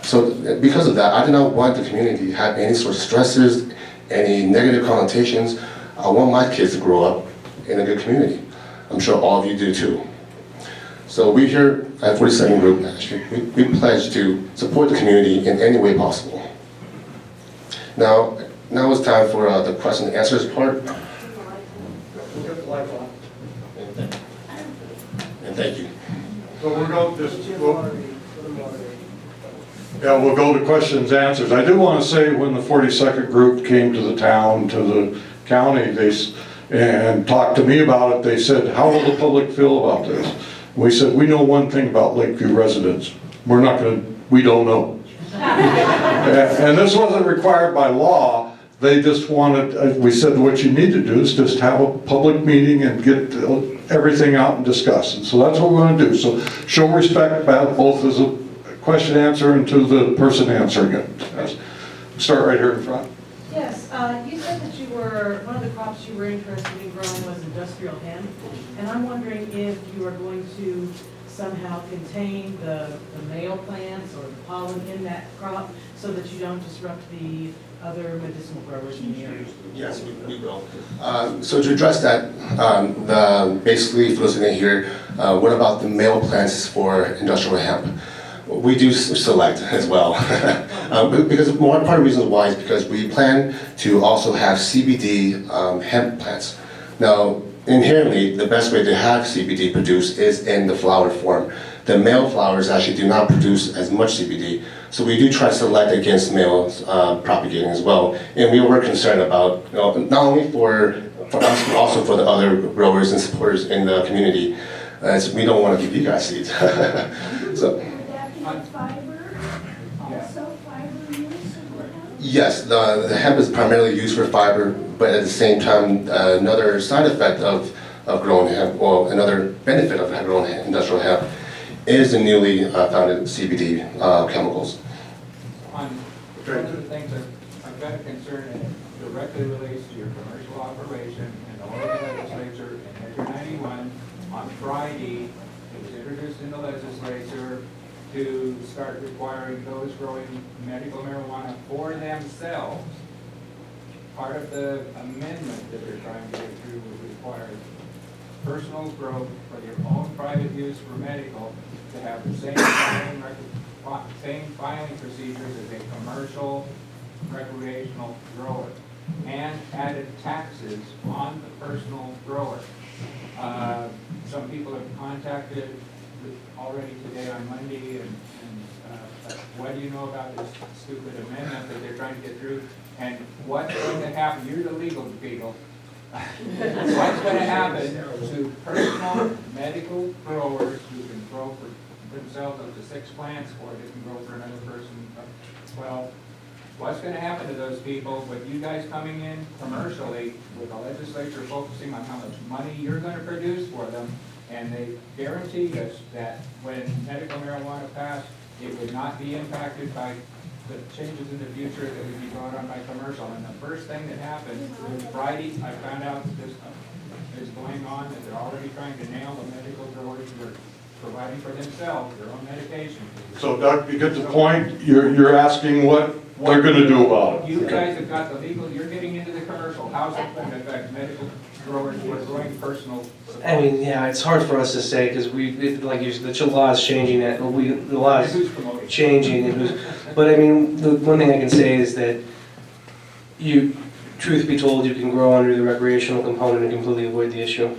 So because of that, I do not want the community to have any sort of stresses, any negative connotations. I want my kids to grow up in a good community. I'm sure all of you do too. So we here at 42nd Group, actually, we pledge to support the community in any way possible. Now it's time for the question and answers part. And thank you. So we'll go to questions, answers. I do want to say when the 42nd group came to the town, to the county, and talked to me about it, they said, how will the public feel about this? We said, we know one thing about Lakeview residents. We don't know. And this wasn't required by law. They just wanted, we said what you need to do is just have a public meeting and get everything out and discuss. And so that's what we're going to do. So show respect both as a question answer and to the person answering it. Start right here in front. Yes, you said that one of the crops you were interested in growing was industrial hemp. And I'm wondering if you are going to somehow contain the male plants or the pollen in that crop so that you don't disrupt the other medicinal growers in the area? Yes, we will. So to address that, basically for listening here, what about the male plants for industrial hemp? We do select as well. Because part of the reason why is because we plan to also have CBD hemp plants. Now, inherently, the best way to have CBD produced is in the flower form. The male flowers actually do not produce as much CBD, so we do try to select against males propagating as well. And we were concerned about, you know, not only for us, but also for the other growers and supporters in the community, as we don't want to give you guys seeds. So, Would that be fiber, also fiber use? yes, the hemp is primarily used for fiber, but at the same time, another side effect of growing hemp, or another benefit of growing industrial hemp, is the newly founded CBD chemicals. One of the things that I've got a concern and it directly relates to your commercial operation and the Oregon legislature in Measure 91 on Friday, it was introduced in the legislature to start requiring those growing medical marijuana for themselves. Part of the amendment that they're trying to get through would require personal growth for your own private use for medical to have the same filing procedures as a commercial recreational grower, and added taxes on the personal grower. Some people have contacted already today on Monday, and what do you know about this stupid amendment that they're trying to get through? And what's going to happen? You're the legal people. What's going to happen to personal medical growers who can grow for themselves up to 6 plants, or they can grow for another person up to 12? What's going to happen to those people with you guys coming in commercially, with the legislature focusing on how much money you're going to produce for them, and they guarantee us that when medical marijuana passed, it would not be impacted by the changes in the future that would be brought on by commercial. And the first thing that happened was Friday, I found out that this is going on, that they're already trying to nail the medical growers who are providing for themselves their own medication. So Doug, you get the point, you're asking what they're gonna do about it. You Okay. guys have got the legal, you're getting into the commercial, how's it going to affect medical growers who are growing personal? I mean, yeah, it's hard for us to say, because like you said, the law is changing, the law is Who's promoting? changing, but I mean, the one thing I can say is that truth be told, you can grow under the recreational component and completely avoid the issue.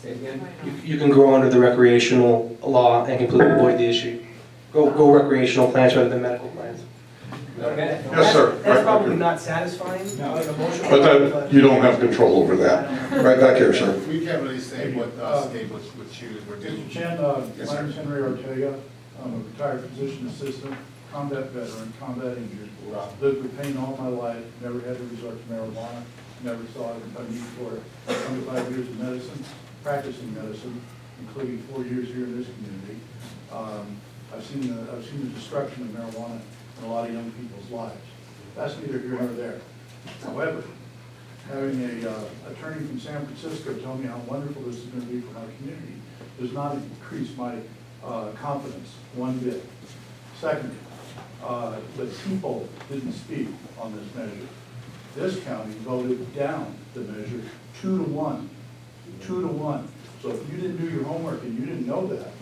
Say again? You can grow under the recreational law and completely avoid the issue. Go recreational plants rather than medical plants. Okay. Yes, sir. That's Right probably back not satisfying, No. like emotional. here. But that, you don't have control over that. Right back here, sir. We can't really say what state would choose. We're Mr. Chen, Yes, my sir. name is Henry Ortega. I'm a retired physician assistant, combat veteran, combat injured. Lived with pain all my life, never had to resort to marijuana, never saw a need for it. 25 years of medicine, practicing medicine, including 4 years here in this community. I've seen the destruction of marijuana in a lot of young people's lives. That's neither here nor there. However, having a attorney from San Francisco tell me how wonderful this is going to be for my community does not increase my confidence one bit. Second, the people didn't speak on this measure. This county voted down the measure 2-1. 2-1. So if you didn't do your homework and you didn't know that,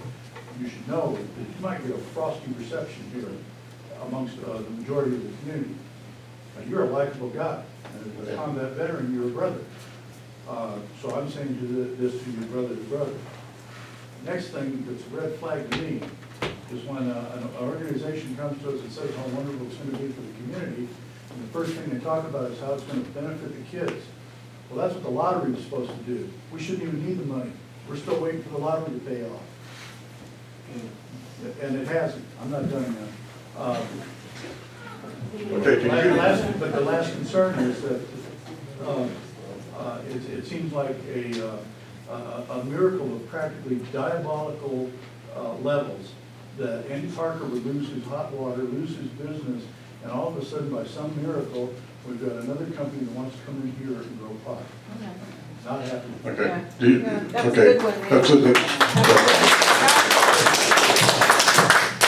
you should know that you might get a frosty reception here amongst the majority of the community. Now, you're a likable guy, and as a combat veteran, you're a brother. So I'm saying this to you, brother to brother. Next thing that's a red flag to me is when an organization comes to us and says how wonderful it's going to be for the community, and the first thing they talk about is how it's going to benefit the kids. Well, that's what the lottery is supposed to do. We shouldn't even need the money. We're still waiting for the lottery to pay off. And it hasn't. I'm not done yet. Okay, But the last concern is that it seems like a miracle of practically diabolical levels that Andy Parker would lose his hot water, lose his business, and all of a sudden, by some miracle, we've got another company that wants to come in here and grow pot. Not happening. Okay. That's a Okay. good one,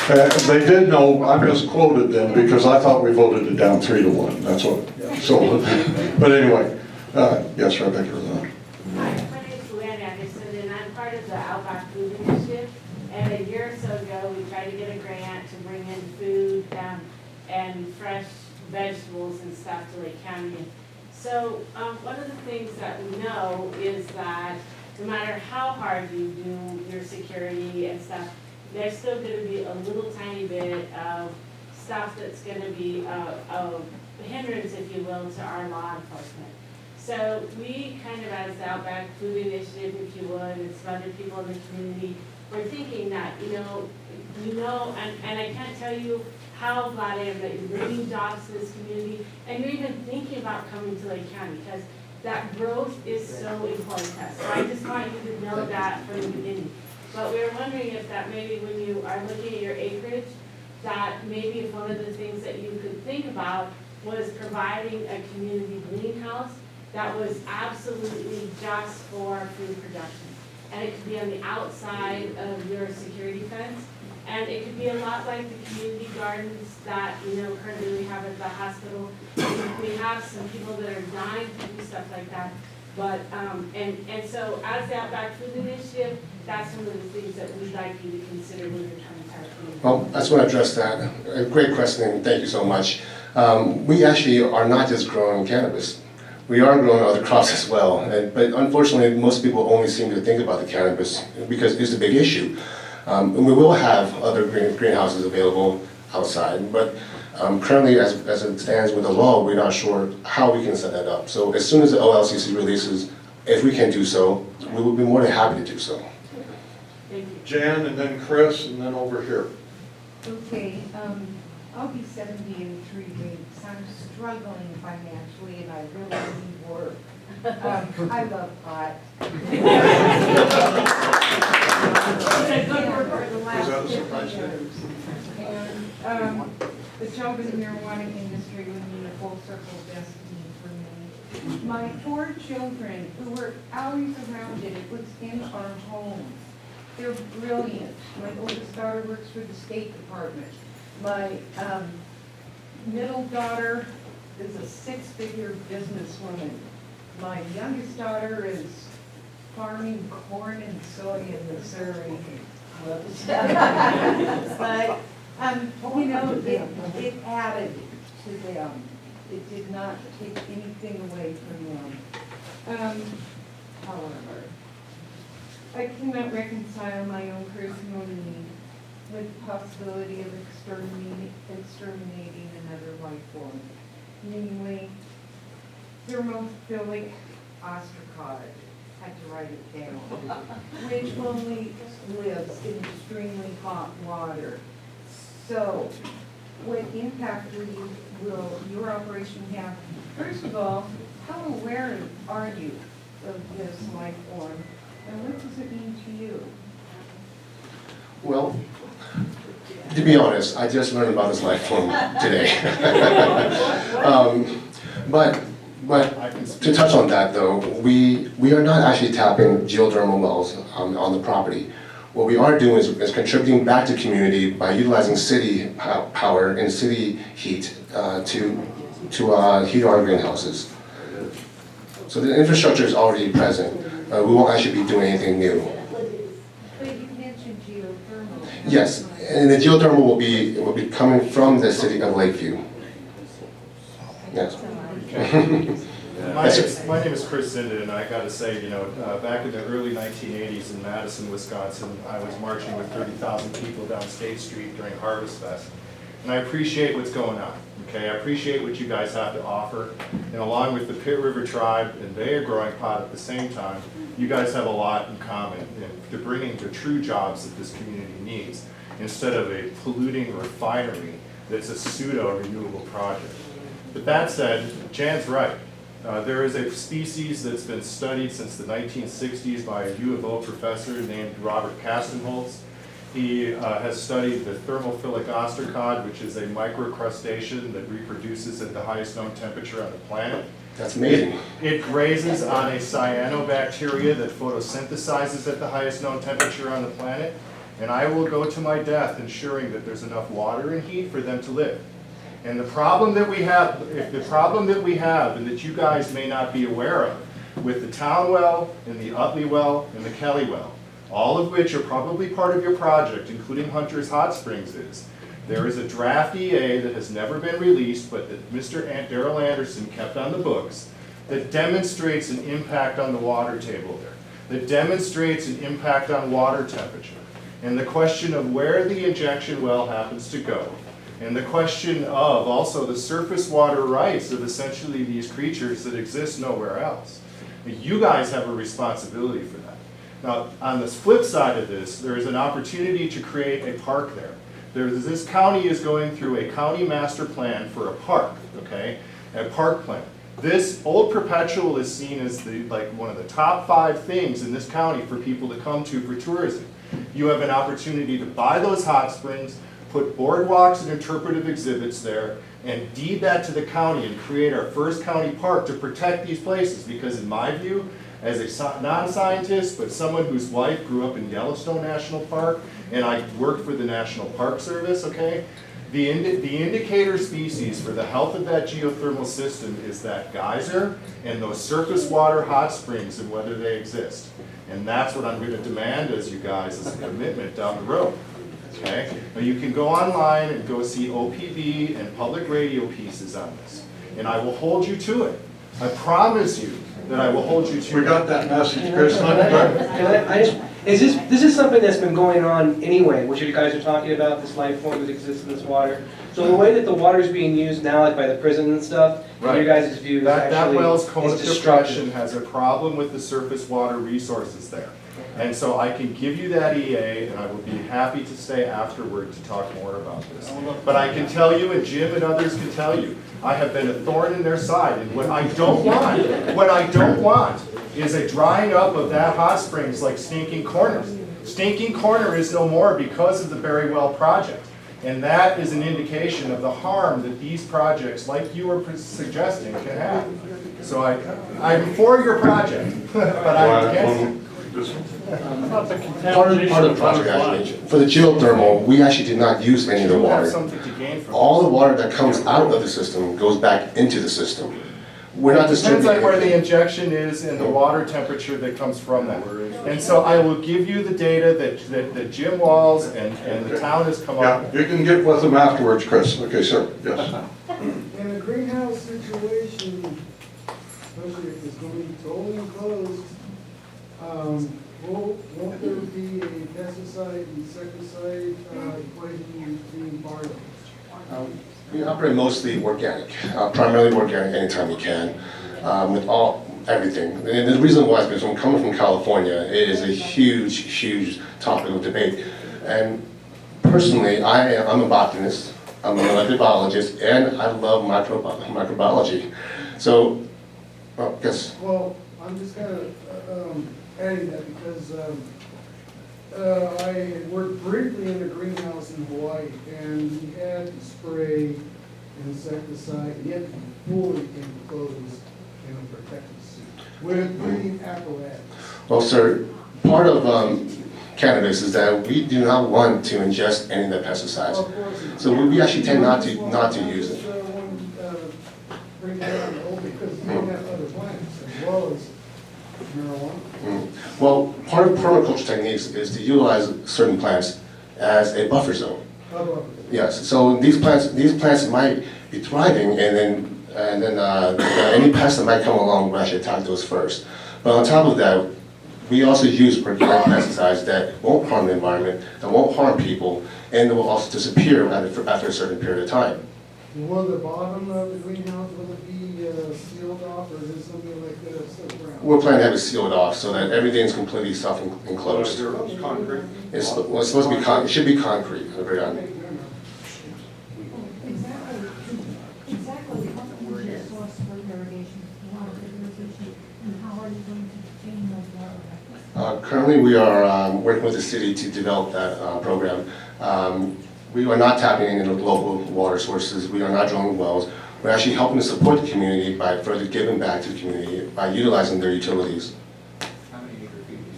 That's they did know, I misquoted them because I thought we voted it down 3-1. That's what, so, but anyway, yes, Rebecca. My name is Luann Anderson, and I'm part of the Outback Food Initiative. And a year or so ago, we tried to get a grant to bring in food and fresh vegetables and stuff to Lake County. So one of the things that we know is that no matter how hard you do your security and stuff, there's still going to be a little tiny bit of stuff that's going to be a hindrance, if you will, to our law enforcement. So we kind of, as the Outback Food Initiative, if you would, and some other people in the community, we're thinking that, and I can't tell you how glad I am that you're bringing jobs to this community, and you're even thinking about coming to Lake County, because that growth is so important to us. So I just want you to know that from the beginning. But we were wondering if that maybe when you are looking at your acreage, that maybe if one of the things that you could think about was providing a community greenhouse that was absolutely just for food production. And it could be on the outside of your security fence. And it could be a lot like the community gardens that, currently we have at the hospital. We have some people that are dying to do stuff like that. But, and so as the Outback Food Initiative, that's one of the things that we'd like you to consider when you're coming to our community. Well, I just want to address that. A great question, and thank you so much. We actually are not just growing cannabis. We are growing other crops as well. But unfortunately, most people only seem to think about the cannabis because it's a big issue. And we will have other greenhouses available outside, but currently, as it stands with the law, we're not sure how we can set that up. So as soon as the OLCC releases, if we can do so, we will be more than happy to do so. Thank you. Jan, and then Chris, and then over here. Okay, I'll be 70 in 3 weeks. I'm struggling financially and I really need work. I love pot. For the last 50 years. And the job in the marijuana industry would mean a full circle destiny for me. My 4 children who were always around it, it was in our home. They're brilliant. My oldest daughter works for the State Department. My middle daughter is a 6-figure businesswoman. My youngest daughter is farming corn and soy in Missouri. Whoops. But, it added to them. It did not take anything away from them. However, I cannot reconcile my own personal need with the possibility of exterminating another life form, namely thermophilic ostracod. Had to write it down, which only lives in extremely hot water. So, what impact will your operation have? First of all, how aware are you of this life form, and what does it mean to you? Well, to be honest, I just learned about this life form today. But to touch on that though, we are not actually tapping geothermal wells on the property. What we are doing is contributing back to community by utilizing city power and city heat to heat our greenhouses. So the infrastructure is already present. We won't actually be doing anything new. But you mentioned geothermal. Yes, and the geothermal will be coming from the city of Lakeview. Yes. My name is Chris Zinden, and I got to say, back in the early 1980s in Madison, Wisconsin, I was marching with 30,000 people down State Street during Harvest Fest. And I appreciate what's going on, okay? I appreciate what you guys have to offer. And along with the Pitt River Tribe, and they are growing pot at the same time, you guys have a lot in common in bringing the true jobs that this community needs, instead of a polluting refinery that's a pseudo-renewable project. But that said, Jan's right. There is a species that's been studied since the 1960s by a U of O professor named Robert Kastenholz. He has studied the thermophilic ostracod, which is a microcrustacean that reproduces at the highest known temperature on the planet. That's amazing. It grazes on a cyanobacteria that photosynthesizes at the highest known temperature on the planet. And I will go to my death ensuring that there's enough water and heat for them to live. And the problem that we have, and that you guys may not be aware of, with the Town well, and the Utley well, and the Kelly well, all of which are probably part of your project, including Hunter's Hot Springs, is there is a draft EA that has never been released, but that Mr. Darrell Anderson kept on the books, that demonstrates an impact on the water table there, that demonstrates an impact on water temperature, and the question of where the injection well happens to go, and the question of also the surface water rights of essentially these creatures that exist nowhere else. You guys have a responsibility for that. Now, on the flip side of this, there is an opportunity to create a park there. This county is going through a county master plan for a park, okay? A park plan. This Old Perpetual is seen as like one of the top 5 things in this county for people to come to for tourism. You have an opportunity to buy those hot springs, put boardwalks and interpretive exhibits there, and deed that to the county and create our first county park to protect these places. Because in my view, as a non-scientist, but someone whose wife grew up in Yellowstone National Park, and I worked for the National Park Service, okay? The indicator species for the health of that geothermal system is that geyser and those surface water hot springs and whether they exist. And that's what I'm going to demand as you guys as a commitment down the road. Okay? Now you can go online and go see OPB and public radio pieces on this. And I will hold you to it. I promise you that I will hold you to it. We got that message, Chris. This is something that's been going on anyway, what you guys are talking about, this life form that exists in this water. So the way that the water is being used now, like by the prison and stuff, in your guys' view, is that actually well's cone of destructive. depression has a problem with the surface water resources there. And so I can give you that EA, and I will be happy to stay afterward to talk more about this. But I can tell you, and Jim and others can tell you, I have been a thorn in their side. And what I don't want is a drying up of that hot springs like Stinking Corners. Stinking Corner is no more because of the Berry Well project. And that is an indication of the harm that these projects, like you were suggesting, can have. So I'm for your project, but I'm against it. About the Part of the project, actually, for the geothermal, we actually did not use any of the You have water. something to gain from All the water that comes out of the system goes back into the system. We're not It depends on where the distributing. injection is and the water temperature that comes from that. And so I will give you the data that Jim Walls and the town has come up with. Yeah, you can get with them afterwards, Chris. Okay, sir, yes. In a greenhouse situation, especially if it's going to be totally enclosed, won't there be a pesticide, insecticide equation being part of it? We operate mostly organic, primarily organic anytime we can, with everything. And the reason why is because when coming from California, it is a huge, huge topic of debate. And personally, I'm a botanist, I'm a molecular biologist, and I love microbiology. So, well, yes. Well, I'm just kind of adding that because I worked briefly in a greenhouse in Hawaii, and we had to spray insecticide, and yet fully enclosed in a protective suit with breathing apparatus. Well, sir, part of cannabis is that we do not want to ingest any of the pesticides. Of course, So we actually tend not to use it. Bring that on hold because we have other plants as well as marijuana. Well, part of permaculture techniques is to utilize certain plants as a buffer zone. Yes, so these plants might be thriving, and then any pests that might come along will actually attack those first. But on top of that, we also use organic pesticides that won't harm the environment, that won't harm people, and that will also disappear after a certain period of time. Will the bottom of the greenhouse, will it be sealed off, or is it something like that around? We're planning to have it sealed off so that everything's completely self-enclosed. Concrete? It's supposed to be it should be concrete, very on. Exactly what would be the source for irrigation, water irrigation, and how are you going to obtain those water rights? Currently, we are working with the city to develop that program. We are not tapping into local water sources. We are not drilling wells. We're actually helping to support the community by further giving back to the community by utilizing their utilities. How many acre feet is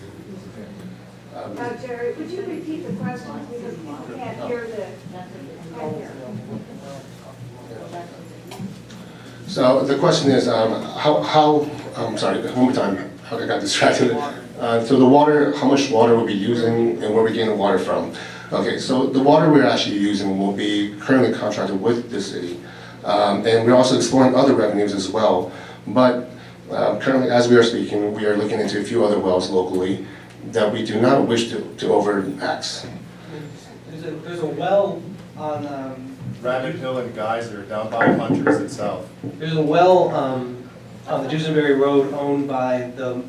your Jerry, would you repeat the question because people can't hear So the question is, I'm sorry, one more time, I got distracted. So the water, how much water we'll be using and where we're getting the water from. Okay, so the water we're actually using will be currently contracted with the city. And we're also exploring other revenues as well. But Currently, as we are speaking, we are looking into a few other wells locally that we do not wish to overtax. There's a well on, Rabbit Hill and Geyser down by Hunters itself. there's a well on the Duesenberry Road owned by the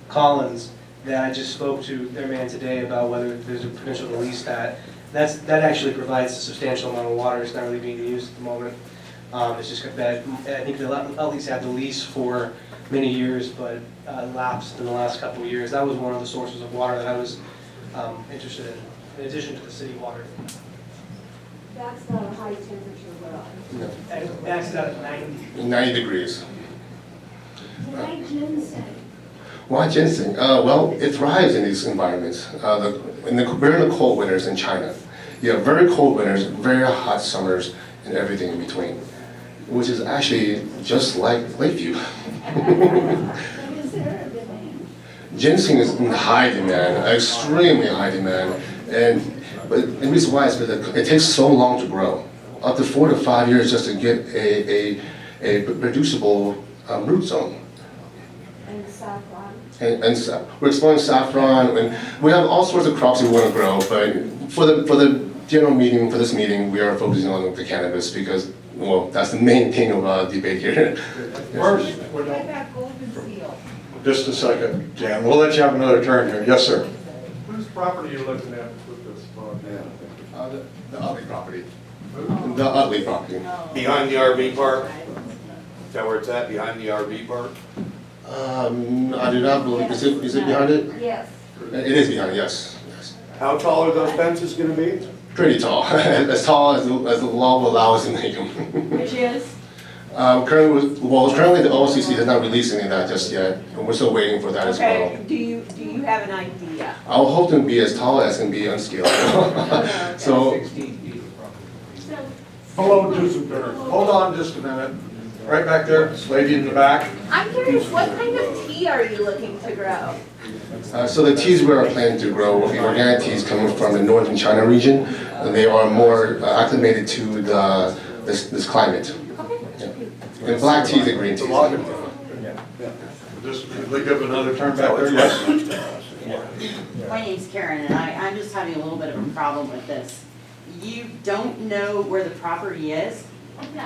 Collins that I just spoke to their man today about whether there's a potential to lease that. That actually provides a substantial amount of water. It's not really being used at the moment. It's just got bad, I think they'll at least had the lease for many years, but lapsed in the last couple of years. That was one of the sources of water that I was interested in addition to the city water. That's not a high temperature well. No. Maxed out at 90. 90 degrees. Why ginseng? Why ginseng? Well, it thrives in these environments. We're in the cold winters in China. You have very cold winters, very hot summers, and everything in between, which is actually just like Lakeview. Is there a demand? Ginseng is in high demand, extremely high demand, but the reason why is because it takes so long to grow, up to 4 to 5 years just to get a reducible root zone. And saffron? And we're exploring saffron, and we have all sorts of crops we want to grow, but for the general meeting, for this meeting, we are focusing on the cannabis because, well, that's the main thing of debate here. First, What about golden seal? just a second, Jan, we'll let you have another turn here. Yes, sir. Whose property are you looking at with this project? The Utley property. The Utley property. Behind the RV park? Is that where it's at, behind the RV park? I do not believe, is it behind it? Yes. It is behind, yes. How tall are those fences gonna be? Pretty tall, as tall as the law will allow us to make them. Which is? Currently the OLCC has not released any of that just yet, and we're still waiting for that as well. Okay, do you have an idea? I'll hope to be as tall as can be unscaled. So, Hello, Duesenberg. Hold on just a minute. Right back there, this lady in the back. I'm curious, what kind of tea are you looking to grow? so the teas we are planning to grow will be organic teas coming from the northern China region. They are more acclimated to this climate. Yeah. And black teas and green teas. Just, they give another turn back there, yes? My name's Karen, and I'm just having a little bit of a problem with this. You don't know where the property is?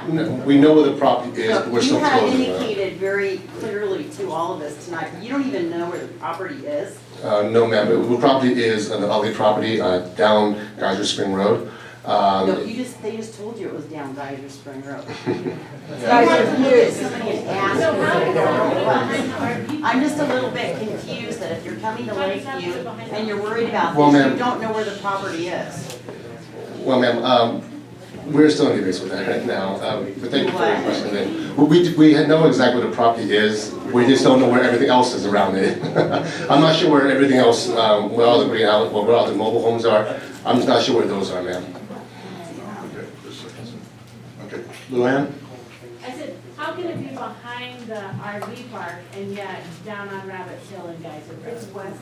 No, we know where the property is, but we're still You have closing it. indicated very clearly to all of us tonight, you don't even know where the property is? No, ma'am. The property is the Utley property down Geyser Spring Road. No, they just told you it was down Geyser Spring Road. I'm just a little bit confused that if you're coming to Lakeview and you're worried about Well, this, ma'am. you don't know where the property is. Well, ma'am, we're still in debates with that right now, but thank you for your question. Then. We know exactly where the property is, we just don't know where everything else is around it. I'm not sure where everything else, where all the greenhouse, where all the mobile homes are, I'm just not sure where those are, ma'am. Okay, Luann? I said, how can it be behind the RV park and yet down on Rabbit Hill and Geyser Road? It's west.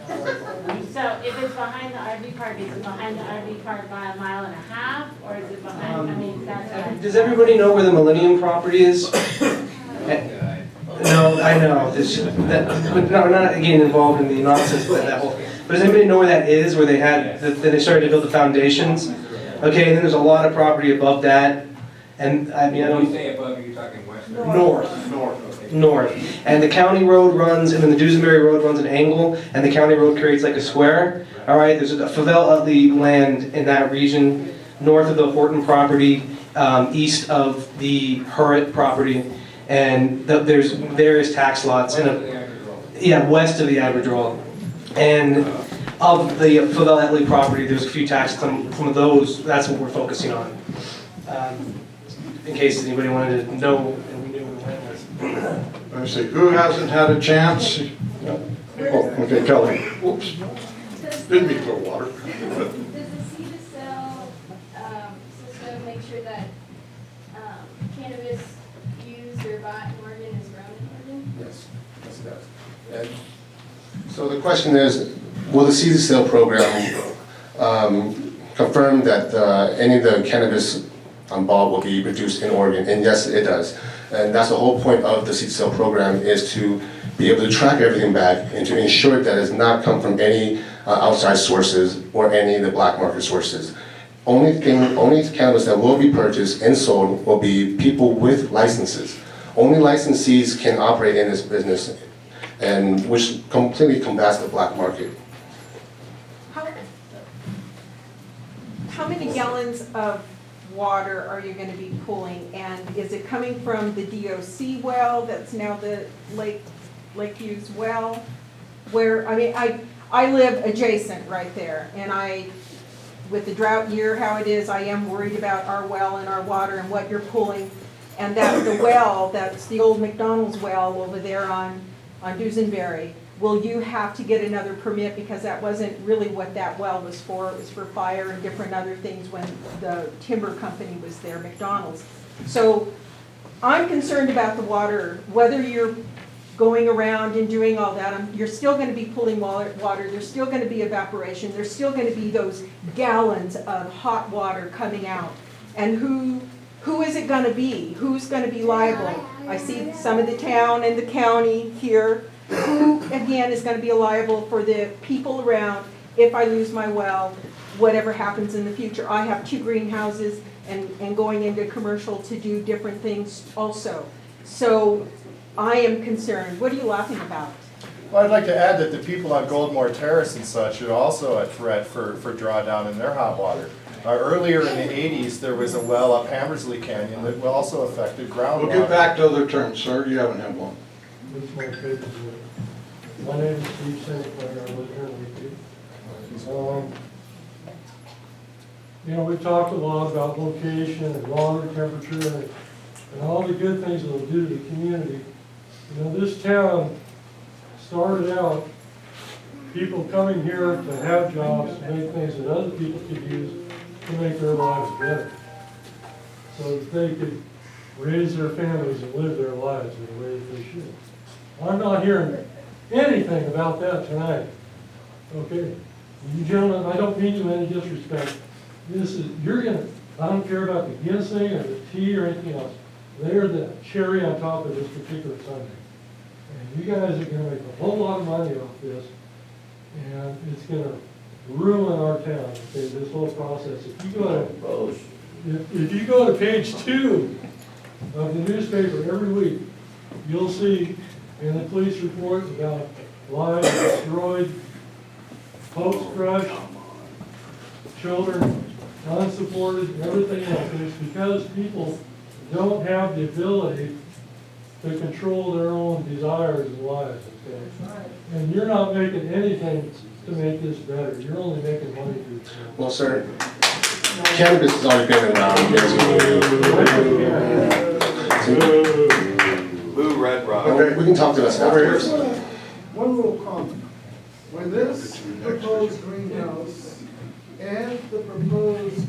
So if it's behind the RV park, is it behind the RV park by 1.5 miles, or is it behind, I mean, that's. Does everybody know where the Millennium property is? No, I know, but no, we're not getting involved in the nonsense of that whole, but does anybody know where that is, where then they started to build the foundations? Okay, and then there's a lot of property above that, and I mean, I When you don't, say above, you're talking west. north. And the county road runs, and then the Duesenberry Road runs an angle, and the county road creates like a square. All right, there's a Favell Utley land in that region, north of the Horton property, east of the Hurritt property, and there's various tax lots in west of the Aberdroll. And of the Favell Utley property, there's a few tax, some of those, that's what we're focusing on. In case anybody wanted to know, and we knew where the land was. Let me see, who hasn't had a chance? Oh, okay, Kelly. Whoops. Didn't mean to throw water. Does the seed to sell system make sure that cannabis used or bought in Oregon is grown in Oregon? Yes, it does. So the question is, will the seed to sale program confirm that any of the cannabis on bulb will be produced in Oregon? And yes, it does. And that's the whole point of the seed sale program, is to be able to track everything back and to ensure that it does not come from any outside sources or any of the black market sources. Only cannabis that will be purchased and sold will be people with licenses. Only licensees can operate in this business, and which completely combats the black market. How many gallons of water are you gonna be pulling? And is it coming from the DOC well that's now the Lakeview's well? Where, I mean, I live adjacent right there, and with the drought year, how it is, I am worried about our well and our water and what you're pulling. And that's the well, that's the old McDonald's well over there on Dusenberry. Will you have to get another permit, because that wasn't really what that well was for? It was for fire and different other things when the timber company was there, McDonald's. So I'm concerned about the water, whether you're going around and doing all that, you're still going to be pulling water, there's still going to be evaporation, there's still going to be those gallons of hot water coming out. And who is it going to be? Who's going to be liable? I see some of the town and the county here. Who, again, is going to be liable for the people around if I lose my well, whatever happens in the future? I have 2 greenhouses and going into commercial to do different things also. So I am concerned. What are you laughing about? Well, I'd like to add that the people on Goldmore Terrace and such are also a threat for drawdown in their hot water. Earlier in the 80s, there was a well up Hammersley Canyon that also affected groundwater. We'll get back to other terms, sir. You haven't had one. My name is Steve St. Clair. I live here in Lakeview. You know, we talked a lot about location and water temperature and all the good things it'll do to the community. You know, this town started out people coming here to have jobs, to make things that other people could use to make their lives better, so that they could raise their families and live their lives in the way that they should. I'm not hearing anything about that tonight. Okay, you gentlemen, I don't mean you any disrespect. I don't care about the ginseng or the tea or anything else. They're the cherry on top of this particular Sunday. And you guys are gonna make a whole lot of money off this, and it's gonna ruin our town, okay, this whole process. If you go to page 2 of the newspaper every week, you'll see in the police report about lives destroyed, hopes crushed, children unsupported, everything else. And it's because people don't have the ability to control their own desires and lives, okay? And you're not making anything to make this better. You're only making money for yourself. Well, sir, cannabis has already been around. Blue, red, rock. Okay, we can talk to this afterwards. One little comment. When this proposed greenhouse and the proposed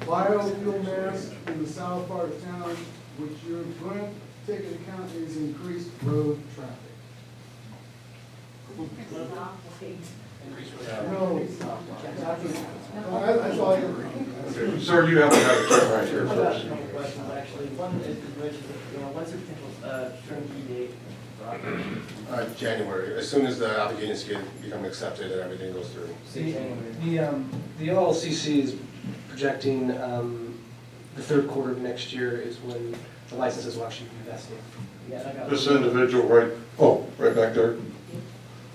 biofuel mass in the south part of town, which you're going to take into account, is increased road traffic. No, that's all I. Sir, you haven't had a turn right here I've got a first. couple questions, actually. One is, what's the potential turnkey date for operation? January, as soon as the applications become accepted and everything goes through. The OLCC is projecting the 3rd quarter of next year is when the licenses will actually be vested. This individual right back there.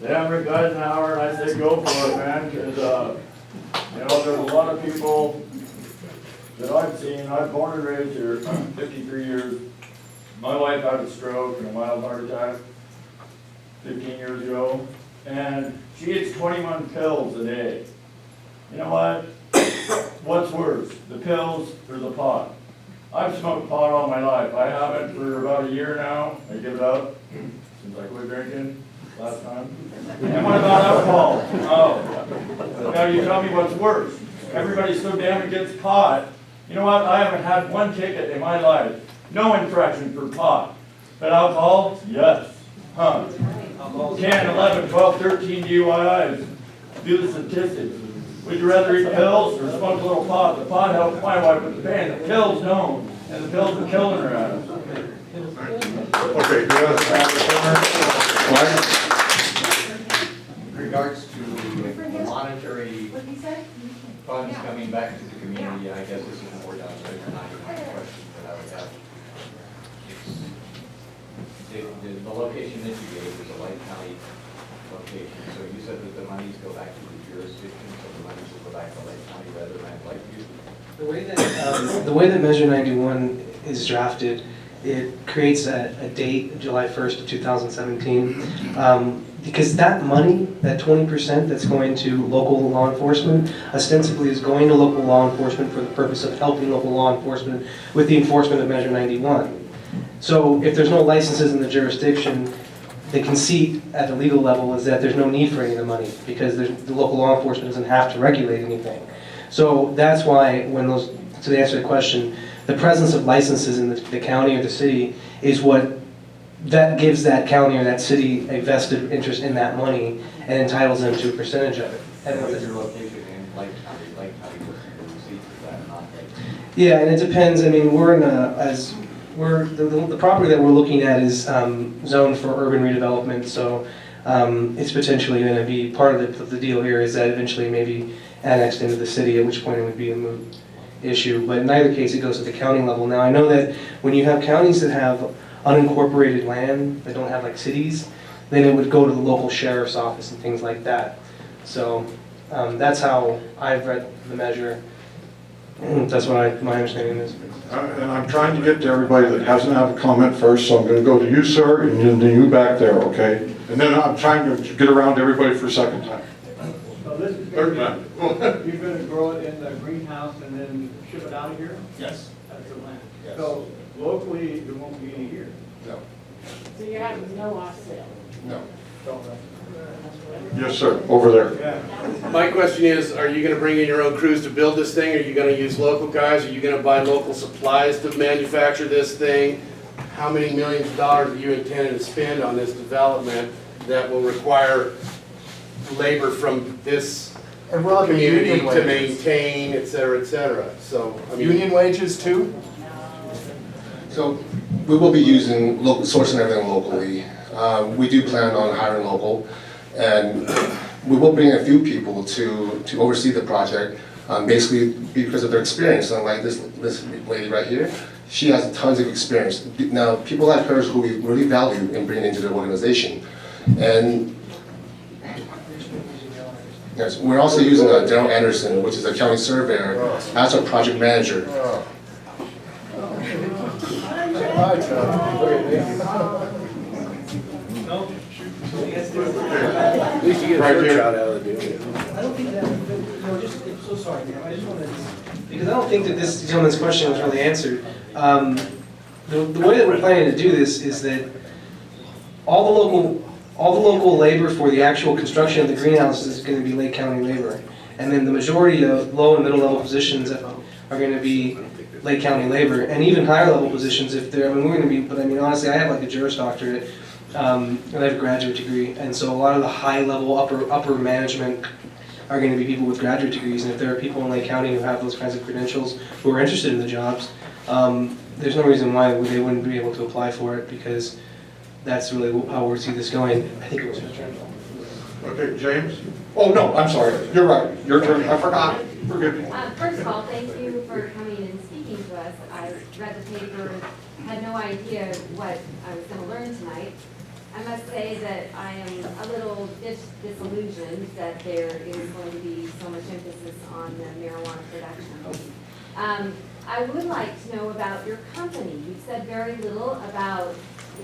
Yeah, I'm Rick Eisenhower, and I say go for it, man, because, there's a lot of people that I've seen. I'm born and raised here, 53 years. My wife had a stroke and a mild heart attack 15 years ago, and she eats 21 pills a day. You know what? What's worse, the pills or the pot? I've smoked pot all my life. I haven't for about a year now. I give it up since I quit drinking last time. And what about alcohol? Oh, now you tell me what's worse. Everybody's so damn against pot. You know what? I haven't had one ticket in my life. No infraction for pot. But alcohol? Yes. Huh. 10, 11, 12, 13 DUIs. Do the statistics. Would you rather eat pills or smoke a little pot? The pot helps my wife with the pain. The pills don't. And the pills are killing her out of us. Okay, who has In regards to the monetary funds coming back to the community, I guess this is more down to the 91 question that I would have. The location that you gave is a Lake County location, so you said that the monies go back to the jurisdiction, so the monies will go back to Lake County rather than Lakeview? The way that Measure 91 is drafted, it creates a date, July 1st of 2017, because that money, that 20% that's going to local law enforcement, ostensibly is going to local law enforcement for the purpose of helping local law enforcement with the enforcement of Measure 91. So if there's no licenses in the jurisdiction, the conceit at the legal level is that there's no need for any of the money because the local law enforcement doesn't have to regulate anything. So that's why when those, to answer the question, the presence of licenses in the county or the city is what that gives that county or that city a vested interest in that money and entitles them to a percentage of it. What is your location in Lake County? Lake County was the receipts of that, not Lake County? Yeah, and it depends. I mean, we're in the property that we're looking at is zoned for urban redevelopment, so it's potentially going to be part of the deal here is that eventually maybe annexed into the city, at which point it would be a moot issue. But in either case, it goes to the county level. Now, I know that when you have counties that have unincorporated land that don't have like cities, then it would go to the local sheriff's office and things like that. So that's how I've read the measure. That's what my understanding is. And I'm trying to get to everybody that hasn't had a comment first, so I'm going to go to you, sir, and then you back there, okay? And then I'm trying to get around to everybody for a second time. So this is Third time. you're going to grow it in the greenhouse and then ship it out of here? Yes. That's the plan. Yes. So locally, there won't be any here? No. So you're having no off sale? No. Yes, sir, over there. My question is, are you gonna bring in your own crews to build this thing? Are you gonna use local guys? Are you gonna buy local supplies to manufacture this thing? How many millions of dollars are you intending to spend on this development that will require labor from this And we'll have community union to wages. maintain, et cetera, et cetera? So, I mean. Union wages too? So we will be using local, sourcing everything locally. We do plan on hiring local, and we will bring a few people to oversee the project, basically because of their experience. Unlike this lady right here, she has tons of experience. Now, people like her who we really value and bring into the organization. And yes, we're also using Daryl Anderson, which is a county surveyor, as our project manager. At least you get a Right church here. out of the deal. I don't think that, no, I'm so sorry, ma'am, I just want to, because I don't think that this gentleman's question was really answered. The way that we're planning to do this is that all the local labor for the actual construction of the greenhouse is going to be Lake County labor. And then the majority of low and middle level positions are going to be Lake County labor, and even higher level positions if they're, I mean, we're going to be, but I mean, honestly, I have like a Juris Doctorate, and I have a graduate degree, and so a lot of the high level, upper management are going to be people with graduate degrees, and if there are people in Lake County who have those kinds of credentials who are interested in the jobs, there's no reason why they wouldn't be able to apply for it, because that's really how we see this going. I think it was your turn. Okay, James? Oh, no, I'm sorry, you're right, your turn, I forgot, forgive me. First of all, thank you for coming and speaking to us. I read the paper, had no idea what I was going to learn tonight. I must say that I am a little disillusioned that there is going to be so much emphasis on the marijuana production. I would like to know about your company. You've said very little about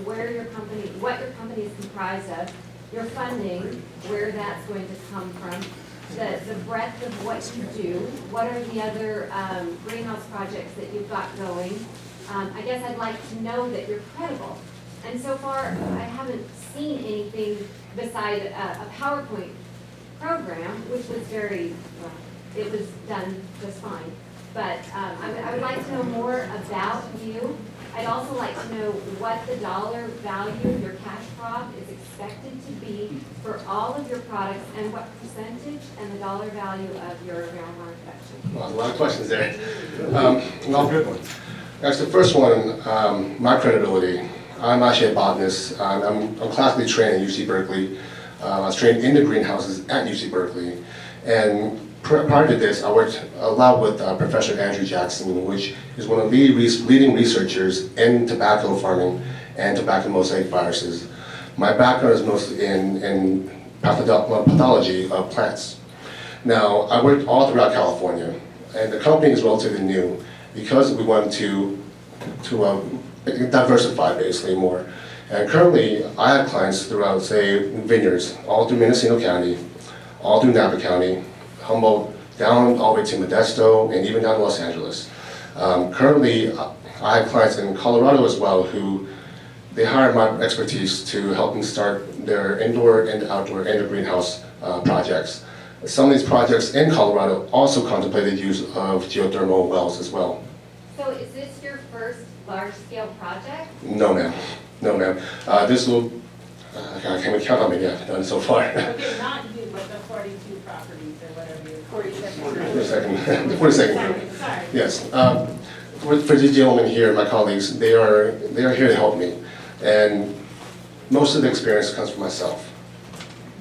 where your company, what your company is comprised of, your funding, where that's going to come from, the breadth of what you do, what are the other greenhouse projects that you've got going. I guess I'd like to know that you're credible. And so far, I haven't seen anything beside a PowerPoint program, which was very, well, it was done just fine. But I would like to know more about you. I'd also like to know what the dollar value of your cash crop is expected to be for all of your products, and what percentage and the dollar value of your marijuana production. Well, a lot of questions there. Well, good one. As the first one, my credibility. I'm actually a botanist. I'm classically trained at UC Berkeley. I was trained in the greenhouses at UC Berkeley. And prior to this, I worked a lot with Professor Andrew Jackson, which is one of the leading researchers in tobacco farming and tobacco mosaic viruses. My background is mostly in pathology of plants. Now, I worked all throughout California, and the company is relatively new because we wanted to diversify basically more. And currently, I have clients throughout, say, vineyards, all through Mendocino County, all through Napa County, Humboldt, down all the way to Modesto, and even down to Los Angeles. Currently, I have clients in Colorado as well who they hire my expertise to help them start their indoor and outdoor and greenhouse projects. Some of these projects in Colorado also contemplated use of geothermal wells as well. So is this your first large-scale project? No, ma'am. No, ma'am. This will, I can't even count how many I've done so far. Okay, not you, but the 42 properties or whatever you're. 42nd. 42nd. Sorry. Yes. For these gentlemen here, my colleagues, they are here to help me. And most of the experience comes from myself.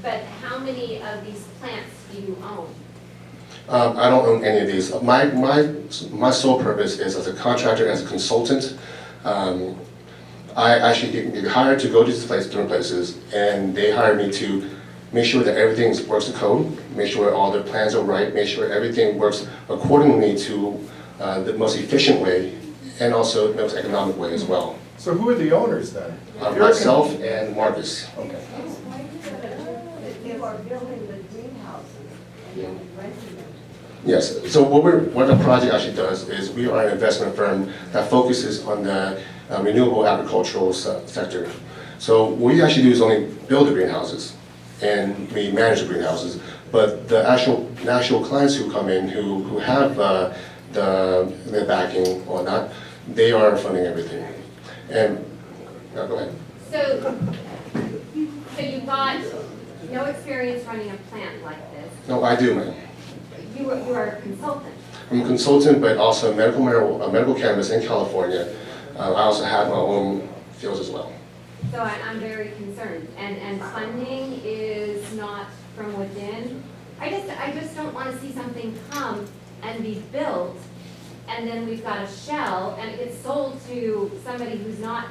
But how many of these plants do you own? I don't own any of these. My sole purpose is as a contractor, as a consultant. I actually get hired to go to these different places, and they hire me to make sure that everything works to code, make sure all their plans are right, make sure everything works accordingly to the most efficient way, and also the most economic way as well. So who are the owners then? Myself and Marcus. Okay. You are building the greenhouses and you're renting them. Yes, so what the project actually does is we are an investment firm that focuses on the renewable agricultural sector. So what we actually do is only build the greenhouses and we manage the greenhouses, but the actual clients who come in who have the backing or not, they are funding everything. And, no, go ahead. So you've got no experience running a plant like this. No, I do, ma'am. You are a consultant. I'm a consultant, but also medical cannabis in California. I also have my own fields as well. So I'm very concerned. And funding is not from within. I just don't want to see something come and be built, and then we've got a shell, and it gets sold to somebody who's not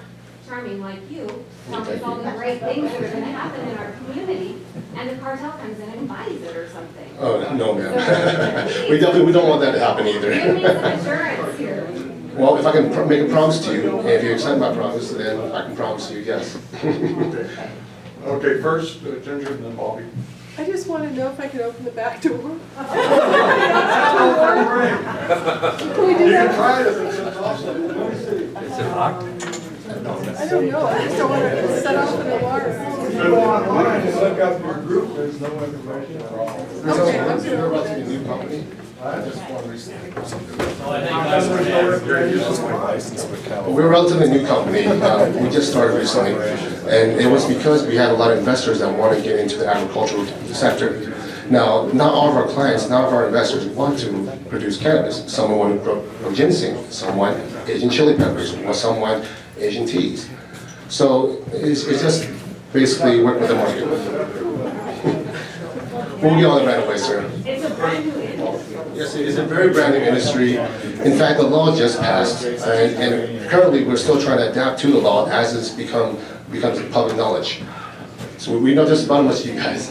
charming like you, telling us all the great things that are going to happen in our community, and the cartel comes in and buys it or something. Oh, no, ma'am. We don't want that to happen either. Give me some assurance here. Well, if I can make a promise to you, and if you accept my promise, then I can promise you yes. Okay, first Ginger and then Bobby. I just want to know if I can open the back door. Can we do You that? can try it if it's awesome. Is it locked? I don't know, I just don't want to set off an alarm. If you go online and look up your group, there's no information at all. Okay, I'm You're gonna about open to be a it. new company. I just want to recently. We're a relatively new company. We just started recently, and it was because we had a lot of investors that want to get into the agricultural sector. Now, not all of our clients, not all of our investors want to produce cannabis. Some want to grow ginseng, some want Asian chili peppers, or some want Asian teas. So it's just basically work with the market. We'll get on it right away, sir. It's a brand new industry. Yes, it is a very brand new industry. In fact, the law just passed, and currently we're still trying to adapt to the law as it's becomes public knowledge. So we know just about as much as you guys.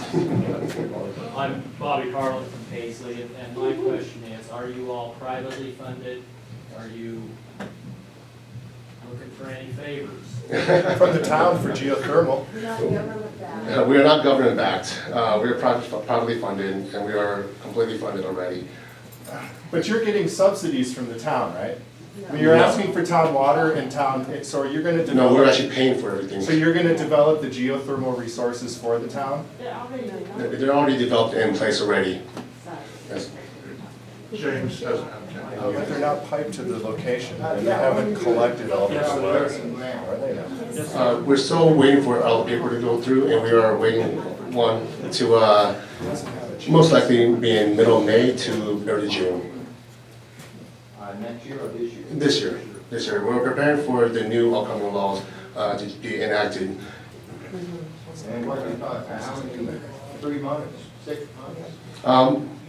I'm Bobby Carlin from Paisley, and my question is, are you all privately funded? Are you looking for any favors? From the town for geothermal. We are not government backed. We are privately funded, and we are completely funded already. But you're getting subsidies from the town, right? I mean, you're asking for town water and town, so you're going to develop... No, we're actually paying for everything. So you're going to develop the geothermal resources for the town? They're already developed in place already. Yes. James doesn't have But they're not piped to the location, and they haven't collected all their soils, are they now? We're still waiting for all the paper to go through, and we are waiting one to most likely be in middle of May to early June. Next year or this year? This year. Yes, sir. We're preparing for the new upcoming laws to be enacted. And what are you talking, how many, 3 months, 6 months?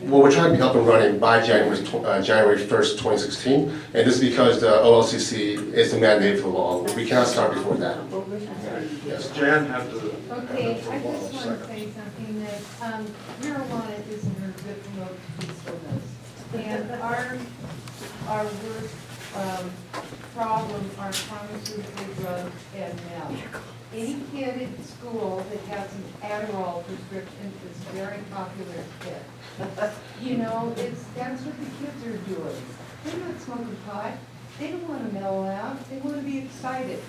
Well, we're trying to be up and running by January 1st, 2016, and this is because the OLCC is the mandate for the law. We cannot start before that. Yes, Jan had to. Okay, I just want to say something that, marijuana isn't a good for peacefulness. And our worst, problem are pharmaceutical drugs and meth. Any kid at school that has an Adderall prescription is a very popular kid. You know, that's what the kids are doing. They're not smoking pot. They don't want to mellow out. They want to be excited.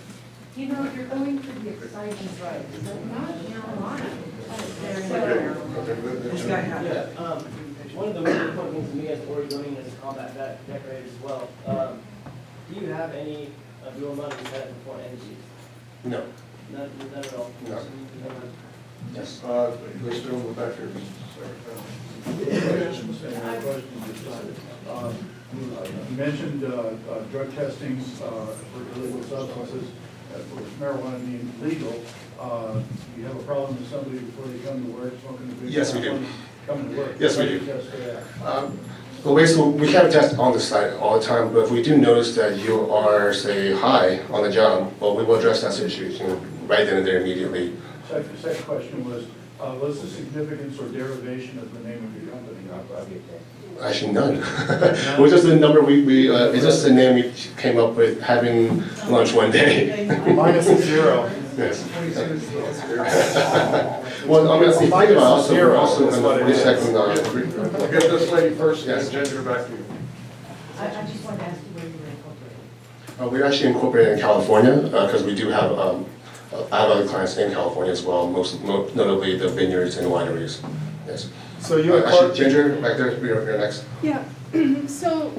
You know, you're going for the exciting drugs, so not marijuana. Yeah, one of the really important things to me as Oregonian as a combat decorator as well, do you have any of your money set up for entities? No. None at all? No. Yes. Let's do it back here. You mentioned drug testing for illegal substances, for marijuana being legal. You have a problem with somebody before they come to work smoking a big Yes, we do. coming to work? Yes, we How do. test for that? Well, basically, we can't test on the site all the time, but if we do notice that you are, say, high on the job, well, we will address that issue right then and there immediately. Second question was, what's the significance or derivation of the name of your company? Actually, none. It was just the number it's just the name we came up with having lunch one day. Minus a 0. Yes. Well, I mean, if you think about it, also in the 42nd, Get this lady first, and Yes. Ginger back to you. I just wanted to ask you where you were incorporated. we're actually incorporated in California because we do have, I have other clients in California as well, most notably the vineyards and wineries. Yes. So you Actually, Ginger, back there, you're next. Yeah, so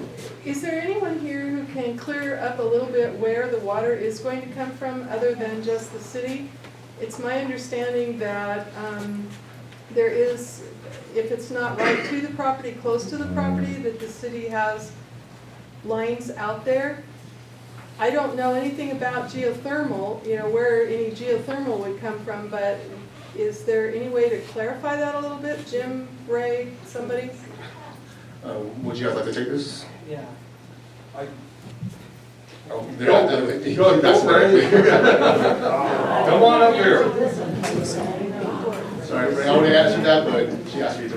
is there anyone here who can clear up a little bit where the water is going to come from other than just the city? It's my understanding that there is, if it's not right to the property, close to the property, that the city has lines out there. I don't know anything about geothermal, you know, where any geothermal would come from, but is there any way to clarify that a little bit? Jim, Ray, somebody? Would you guys like to take this? Yeah. Oh, Go, that's Ray. Come on up here. Sorry, Ray, I already answered that, but she asked me to.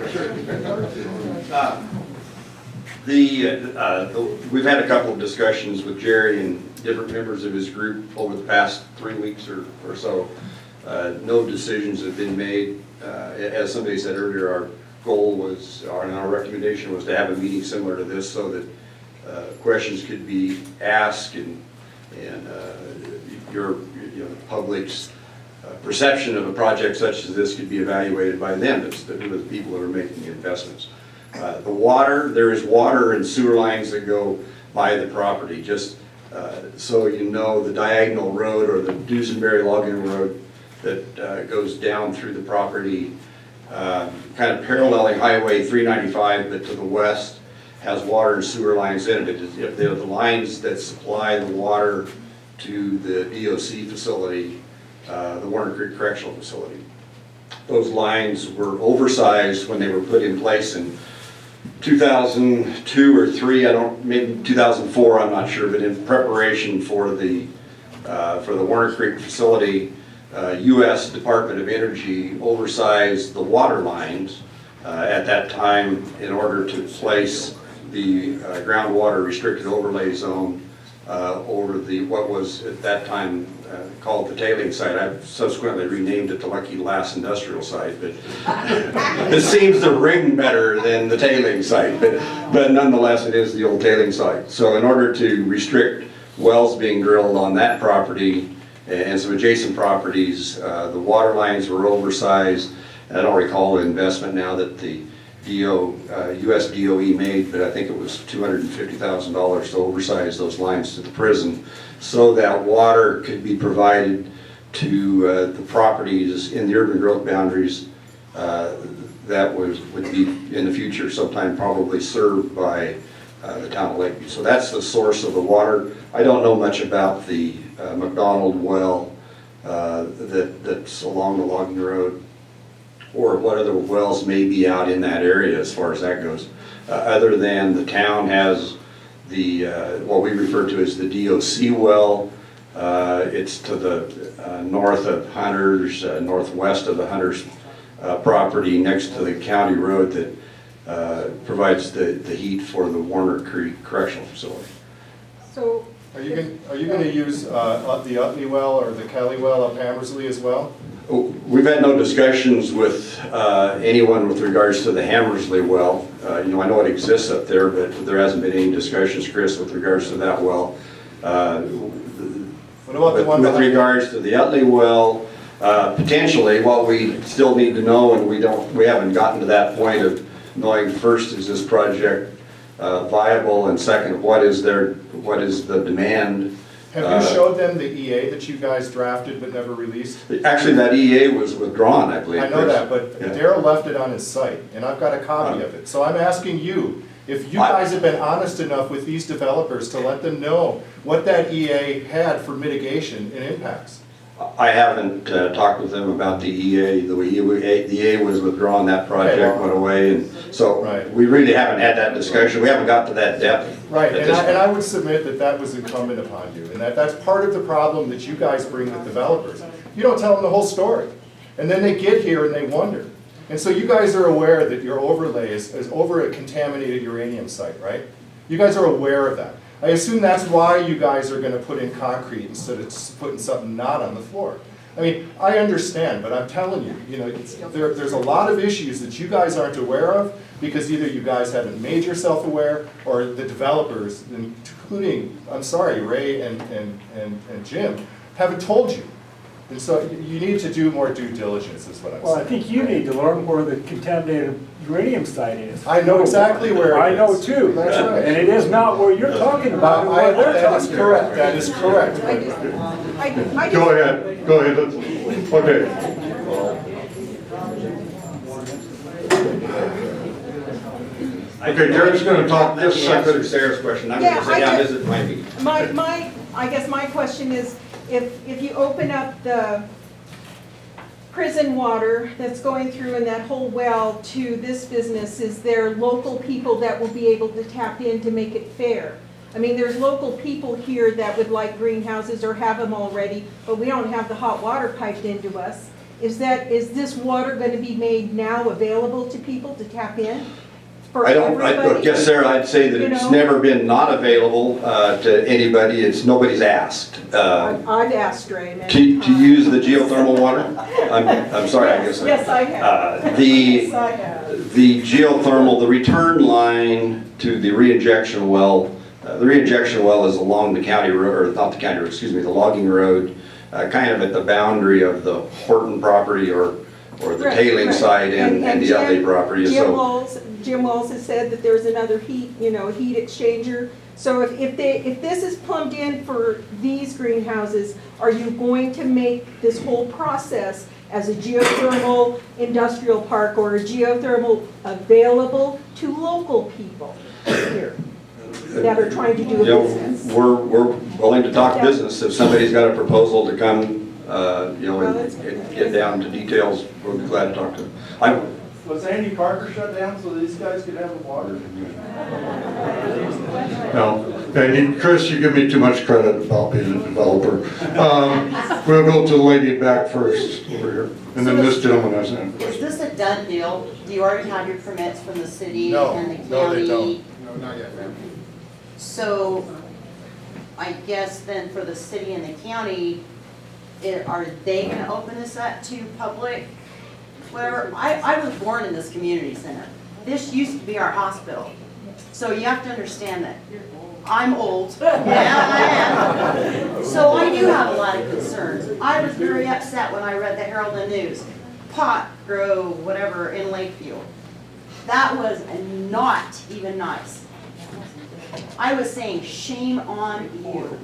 We've had a couple of discussions with Jerry and different members of his group over the past 3 weeks or so. No decisions have been made. As somebody said earlier, our goal was, and our recommendation was to have a meeting similar to this so that questions could be asked and your the public's perception of a project such as this could be evaluated by them, who are the people that are making the investments. The water, there is water and sewer lines that go by the property. Just so you know, the diagonal road or the Duesenberry logging road that goes down through the property, kind of paralleling Highway 395, but to the west, has water and sewer lines in it. If they're the lines that supply the water to the DOC facility, the Warner Creek Correctional Facility. Those lines were oversized when they were put in place in 2002 or 3, maybe 2004, I'm not sure, but in preparation for the Warner Creek facility, U.S. Department of Energy oversized the water lines at that time in order to place the groundwater restricted overlay zone over what was at that time called the tailing site. I've subsequently renamed it the Lucky Lass Industrial Site, but it seems to ring better than the tailing site, but nonetheless it is the old tailing site. So in order to restrict wells being drilled on that property and some adjacent properties, the water lines were oversized. I don't recall the investment now that the U.S. DOE made, but I think it was $250,000 to oversize those lines to the prison so that water could be provided to the properties in the urban growth boundaries that would be in the future sometime probably served by the town of Lakeview. So that's the source of the water. I don't know much about the McDonald well that's along the logging road, or what other wells may be out in that area as far as that goes. Other than the town has the, what we refer to as the DOC well. It's to the north of Hunter's, northwest of the Hunter's property, next to the county road that provides the heat for the Warner Creek Correctional Facility. So. Are you going to use the Utley well or the Kelly well up Hammersley as well? We've had no discussions with anyone with regards to the Hammersley well. You know, I know it exists up there, but there hasn't been any discussions, Chris, with regards to that well. What about the one with regards to the Utley well? Potentially, what we still need to know, and we haven't gotten to that point of knowing, first, is this project viable, and second, what is the demand? Have you showed them the EA that you guys drafted but never released? Actually, that EA was withdrawn, I believe. I know that, but yeah. Darrell left it on his site, and I've got a copy of it. So I'm asking you, if you guys have been honest enough with these developers to let them know what that EA had for mitigation and impacts. I haven't talked with them about the EA. The EA was withdrawn, that project went away, and so we really haven't had that discussion. We haven't got to that depth. Right, and I would submit that that was incumbent upon you, and that's part of the problem that you guys bring with developers. You don't tell them the whole story, and then they get here and they wonder. And so you guys are aware that your overlay is over a contaminated uranium site, right? You guys are aware of that. I assume that's why you guys are going to put in concrete instead of putting something not on the floor. I mean, I understand, but I'm telling you, you know, there's a lot of issues that you guys aren't aware of because either you guys haven't made yourself aware or the developers, including, I'm sorry, Ray and Jim, haven't told you. And so you need to do more due diligence is what I'm saying. Well, I think you need to learn where the contaminated uranium site is. I know exactly where it is. I know too. That's right. And it is not where you're talking about, where they're That is talking correct, about. that is correct. Go ahead, okay. Okay, Jared's gonna talk just a second. Answer Sarah's question. I'm gonna sit down, visit my meeting. I guess my question is, if you open up the prison water that's going through in that whole well to this business, is there local people that will be able to tap in to make it fair? I mean, there's local people here that would like greenhouses or have them already, but we don't have the hot water piped into us. Is this water going to be made now available to people to tap in? I guess, Sarah, I'd say that it's never been not available to anybody. Nobody's asked. I've asked Ray. To use the geothermal water? I'm sorry, I guess. Yes, I have. The geothermal, the return line to the reinjection well, the reinjection well is along the county road, or not the county road, excuse me, the logging road, kind of at the boundary of the Horton property or the tailing site and the Utley property. Jim Walls has said that there's another heat exchanger. So if this is plumbed in for these greenhouses, are you going to make this whole process as a geothermal industrial park or a geothermal available to local people here that are trying to do a business? We're willing to talk business. If somebody's got a proposal to come, and get down to details, we'll be glad to talk to them. Was Andy Parker shut down so these guys could have the water? No, and Chris, you give me too much credit about being a developer. We'll go to the lady back first over here, and then this gentleman has an question. Is this a done deal? Do you already have your permits from the city No, and the county? no, they don't. No, not yet, ma'am. So, I guess then for the city and the county, are they gonna open this up to public? Whatever, I was born in this community center. This used to be our hospital. So you have to understand that I'm old, yeah, I am. So I do have a lot of concerns. I was very upset when I read the Herald and News, pot grow, whatever, in Lakeview. That was not even nice. I was saying, shame on you.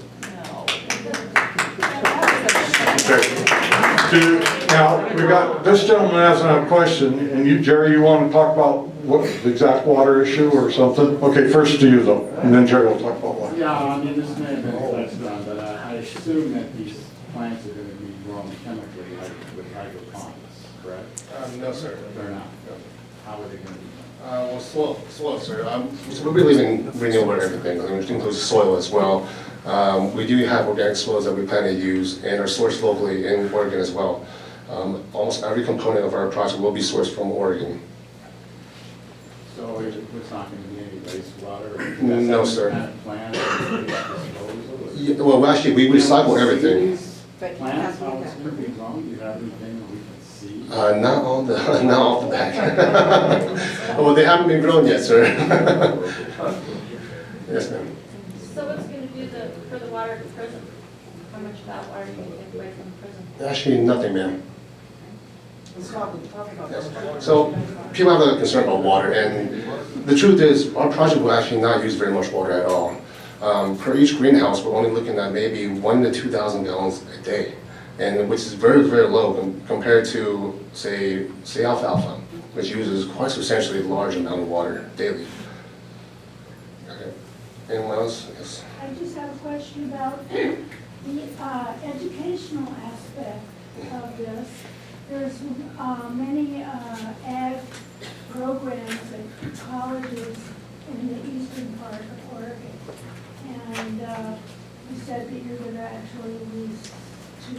Now, this gentleman has a question, and you, Jerry, you want to talk about what, the exact water issue or something? Okay, first to you though, and then Jerry will talk about water. Yeah, I mean, this may have been touched on, but I assume that these plants are going to be grown chemically, like with hydroponics, correct? No, sir. They're not? How are they going to be? Well, soil, sir. So we believe in renewable everything, which includes soil as well. We do have organic soils that we plan to use and are sourced locally in Oregon as well. Almost every component of our project will be sourced from Oregon. So it's not going to be any wastewater? No, sir. Kind of plant or disposal? Yeah, well, actually, we recycle everything. Plants, how it's going to be grown, do you have anything that we can see? Not off the back. Well, they haven't been grown yet, sir. Yes, ma'am. So what's going to do for the water at the prison? How much of that water are you going to take away from the prison? Actually, nothing, ma'am. So people have a concern about water, and the truth is our project will actually not use very much water at all. Per each greenhouse, we're only looking at maybe 1,000 to 2,000 gallons a day, and which is very, very low compared to, say alfalfa, which uses quite substantially large amount of water daily. Okay. Anyone else? Yes. I just have a question about the educational aspect of this. There's many ag programs at colleges in the eastern part of Oregon. And you said that you're going to actually release to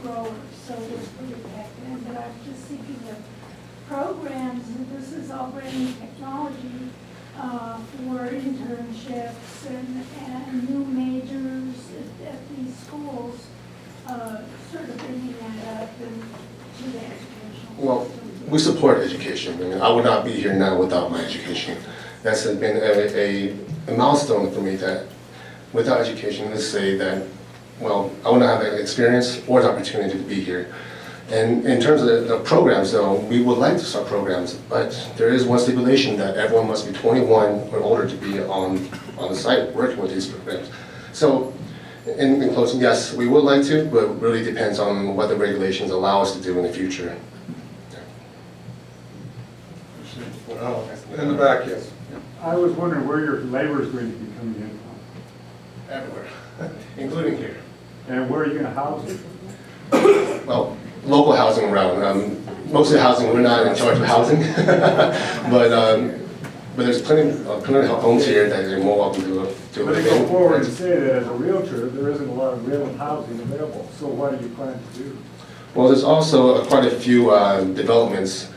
growers, so this will be back in. But I'm just thinking of programs, and this is all brand new technology for internships and new majors at these schools, sort of bringing that up and to the educational Well, system. we support education. I mean, I would not be here now without my education. That's been a milestone for me that without education, let's say that, well, I would not have the experience or the opportunity to be here. And in terms of the programs, though, we would like to start programs, but there is one stipulation that everyone must be 21 or older to be on the site working with these programs. So, in closing, yes, we would like to, but it really depends on what the regulations allow us to do in the future. In the back, yes. I was wondering where your labor is going to be coming in from. Everywhere, including here. And where are you going to house it? Well, local housing around. Most of the housing, we're not in charge of housing, but there's plenty of homes here that are more welcome to But live to go in. forward and say that as a realtor, there isn't a lot of real housing available. So what do you plan to do? Well, there's also quite a few developments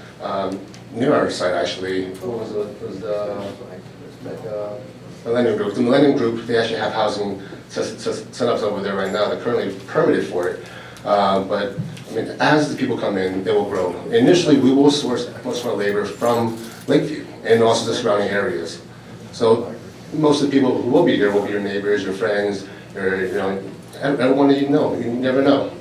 near our site, actually. What was it? It was the Millennium Group. The Millennium Group, they actually have housing set up over there right now. They're currently permitted for it. But I mean, as the people come in, they will grow. Initially, we will source most of our labor from Lakeview and also the surrounding areas. So most of the people who will be here will be your neighbors, your friends, your, everyone that you know. You never know.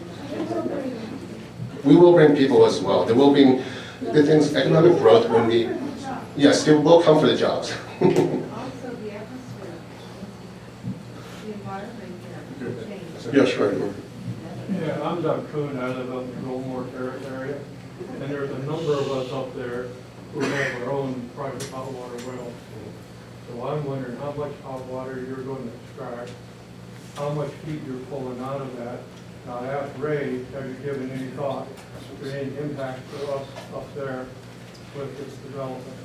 We will bring people as well. There will be the things, economic growth will be, yes, people will come for the jobs. Also, the atmosphere, the environment change. Yes, right. Yeah, I'm Doug Kuhn, I live up in the Goldmore Terrace area, and there's a number of us up there who have our own private hot water wells. So I'm wondering how much hot water you're going to extract, how much heat you're pulling out of that. Now, I asked Ray, have you given any thought to any impact to us up there with this development?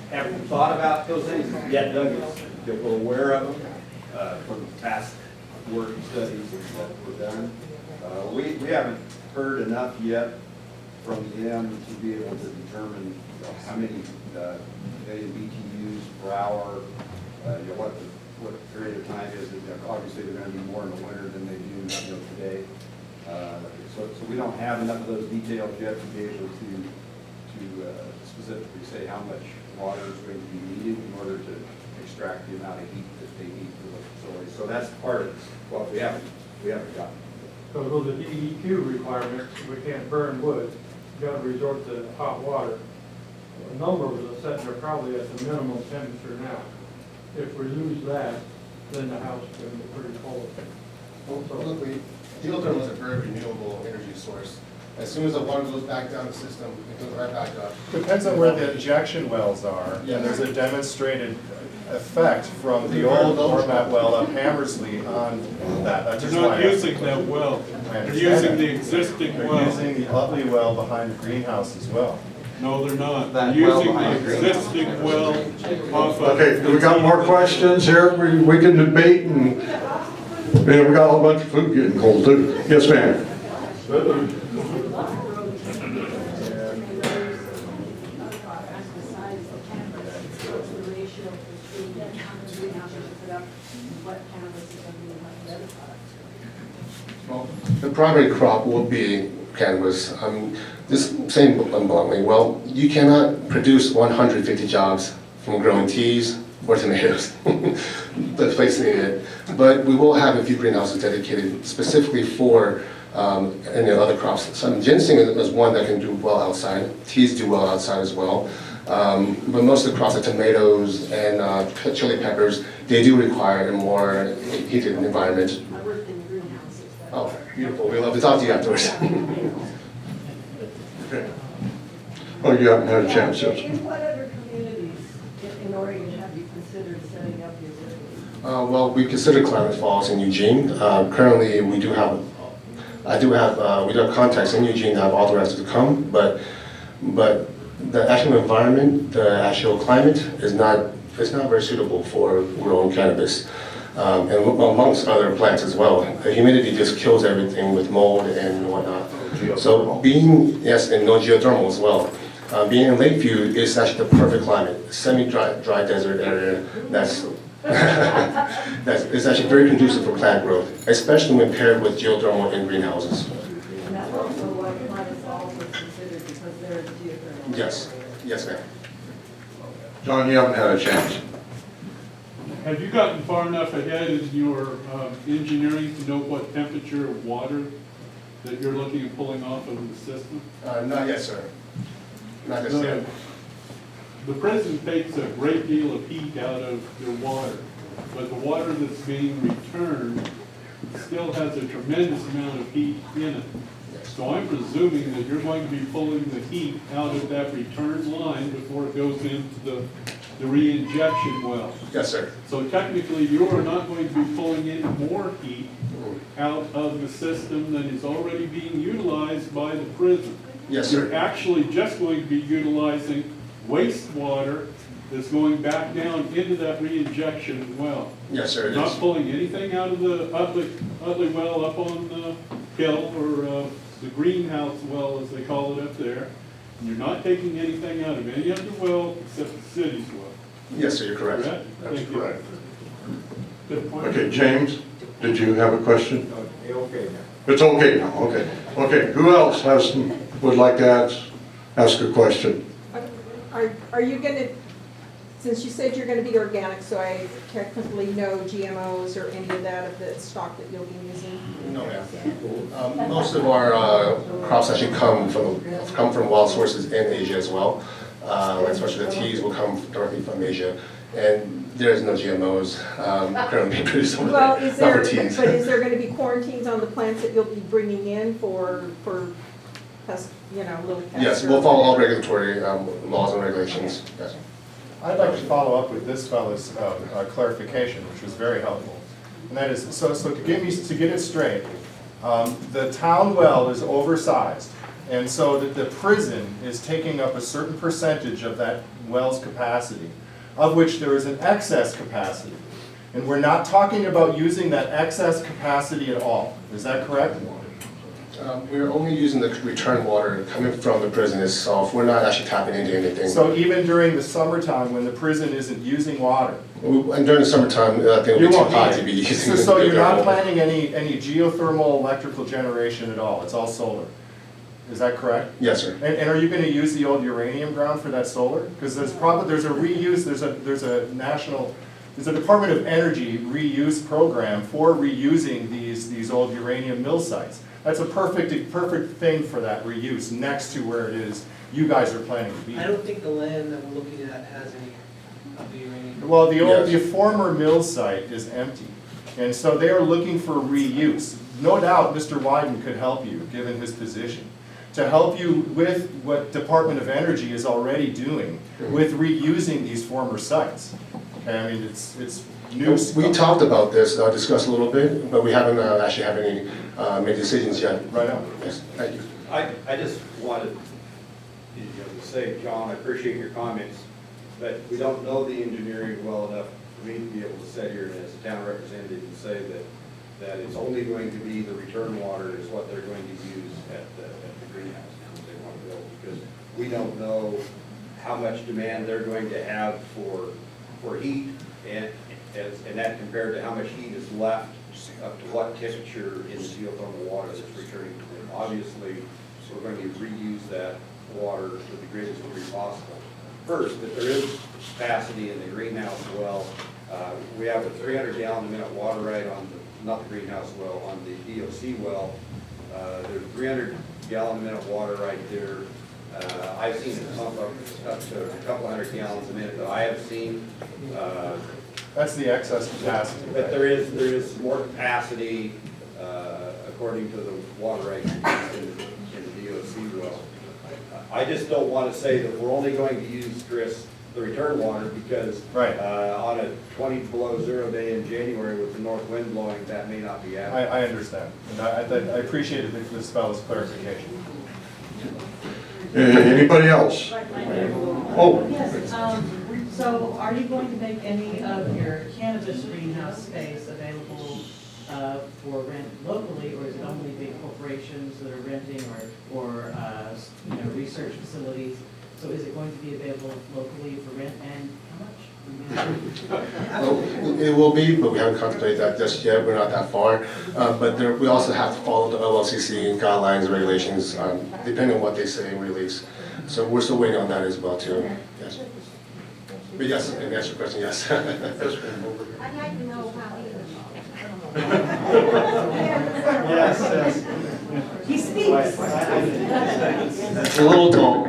Haven't thought about those things yet, Doug, is we're aware of them from past work studies that were done. We haven't heard enough yet from them to be able to determine how many million BTUs per hour, what period of time is it. Obviously, they're going to be more in the winter than they do today. So we don't have enough of those details yet to be able to specifically say how much water is going to be needed in order to extract the amount of heat that they need for the facility. So that's part of what we haven't gotten. So those are DEQ requirements, we can't burn wood, you gotta resort to hot water. A number of us said they're probably at the minimum temperature now. If we lose that, then the house is gonna be pretty cold. Well, look, geothermal is a very renewable energy source. As soon as the water goes back down the system, it goes right back up. Depends on where the injection wells are, and there's a demonstrated effect from the old Ormat well up Hammersley on that. That's They're just why not I asked using the that question. well. I They're understand using that. the existing They're well. using the Utley well behind the greenhouse as well. No, they're not. That They're well using behind the the greenhouse. existing well off of. Okay, we got more questions here, we can debate, and we got a whole bunch of food getting cold too. Yes, ma'am. The primary crop will be cannabis. This saying bluntly, well, you cannot produce 150 jobs from growing teas or tomatoes. Let's face it. But we will have a few greenhouses dedicated specifically for any other crops. So ginseng is one that can do well outside. Teas do well outside as well. But most of the crops, like tomatoes and chili peppers, they do require a more heated environment. I worked in the greenhouses. Oh, beautiful. We love to talk to you afterwards. Okay. Oh, you haven't had a chance yet. In what other communities in Oregon have you considered setting up your business? Well, we consider Klamath Falls in Eugene. Currently, we do have contacts in Eugene that have authorized us to come, but the actual environment, the actual climate is not very suitable for growing cannabis. And amongst other plants as well. The humidity just kills everything with mold and whatnot. So being, yes, and no geothermal as well. Being in Lakeview is actually the perfect climate, semi-dry desert area it's actually very conducive for plant growth, especially when paired with geothermal in greenhouses. And that's also why Klamath Falls was considered, because they're geothermal. Yes, yes, ma'am. John, you haven't had a chance. Have you gotten far enough ahead in your engineering to know what temperature of water that you're looking at pulling off of the system? Not yet, sir. Not just yet. The prison takes a great deal of heat out of their water, but the water that's being returned still has a tremendous amount of heat in it. So I'm presuming that you're going to be pulling the heat out of that return line before it goes into the re-injection well. Yes, sir. So technically, you are not going to be pulling any more heat out of the system than is already being utilized by the prison. Yes, sir. You're actually just going to be utilizing wastewater that's going back down into that re-injection well. Yes, sir. You're not pulling anything out of the Utley well up on the hill, or the greenhouse well, as they call it up there. And you're not taking anything out of any other well except the city's well. Yes, sir, you're correct. Correct? That's Thank you. correct. Good point. Okay, James, did you have a question? Okay now. It's okay now, okay. Okay, who else would like to ask a question? Are you gonna, since you said you're gonna be organic, so I technically no GMOs or any of that of the stock that you'll be using? No, ma'am. Most of our crops actually come from wild sources in Asia as well. Especially the teas will come directly from Asia, and there's no GMOs currently being produced over Well, there. is there, Not for teas. but is there gonna be quarantines on the plants that you'll be bringing in for pest, little pests? Yes, or we'll follow all whatever? regulatory laws and regulations. Yes. I'd like to follow up with this fellow's clarification, which was very helpful. And that is, so to get it straight, the town well is oversized. And so that the prison is taking up a certain percentage of that well's capacity, of which there is an excess capacity. And we're not talking about using that excess capacity at all. Is that correct? We're only using the return water coming from the prison itself. We're not actually tapping into anything. So even during the summertime when the prison isn't using water? And during the summertime, I think it would be too hot to be using So the you're not water. planning any geothermal electrical generation at all? It's all solar? Is that correct? Yes, sir. And are you going to use the old uranium ground for that solar? Because there's a reuse, there's a Department of Energy reuse program for reusing these old uranium mill sites. That's a perfect thing for that reuse next to where it is you guys are planning to be. I don't think the land that we're looking at has any of the uranium. Well, the former mill site is empty, and so they are looking for reuse. No doubt Mr. Wyden could help you, given his position. to help you with what Department of Energy is already doing with reusing these former sites. Okay, I mean, it's new stuff. We talked about this, discussed a little bit, but we haven't actually had any made decisions yet. Right on. Yes, thank you. I just wanted to say, John, I appreciate your comments, but we don't know the engineering well enough for me to be able to sit here as a town representative and say that it's only going to be the return water is what they're going to use at the greenhouse that they want to build, because we don't know how much demand they're going to have for heat, and that compared to how much heat is left up to what temperature in the geothermal water that's returning to them. Obviously, we're going to reuse that water to the greatest degree possible. First, that there is capacity in the greenhouse well. We have a 300 gallon a minute water right on the, not the greenhouse well, on the DOC well. There's 300 gallon a minute water right there. I've seen it pump up to a couple hundred gallons a minute that I have seen. That's the excess capacity. But there is more capacity according to the water rate in the DOC well. I just don't want to say that we're only going to use, Chris, the return water because on a 20 below zero day in January with the north wind blowing, that may not be adequate. I understand, and I appreciated this fellow's clarification. Anybody else? Oh. Yes, so are you going to make any of your cannabis greenhouse space available for rent locally, or is it only big corporations that are renting, or research facilities? So is it going to be available locally for rent, and how much? Well, it will be, but we haven't contemplated that just yet. We're not that far. But we also have to follow the OLCC guidelines and regulations, depending on what they say in release. So we're still waiting on that as well, too. Yes. But yes, and answer your question, yes. I'd like to know how he Yes. He speaks. It's a little tall.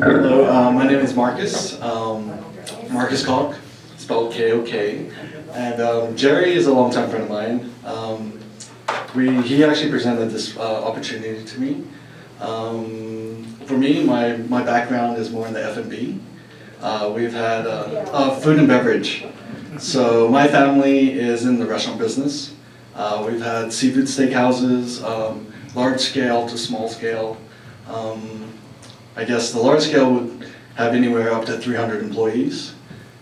Hello, my name is Marcus. Marcus Koch, spelled K-O-K. And Jerry is a longtime friend of mine. He actually presented this opportunity to me. For me, my background is more in the F&B. We've had food and beverage. So my family is in the restaurant business. We've had seafood steakhouses, large scale to small scale. I guess the large scale would have anywhere up to 300 employees.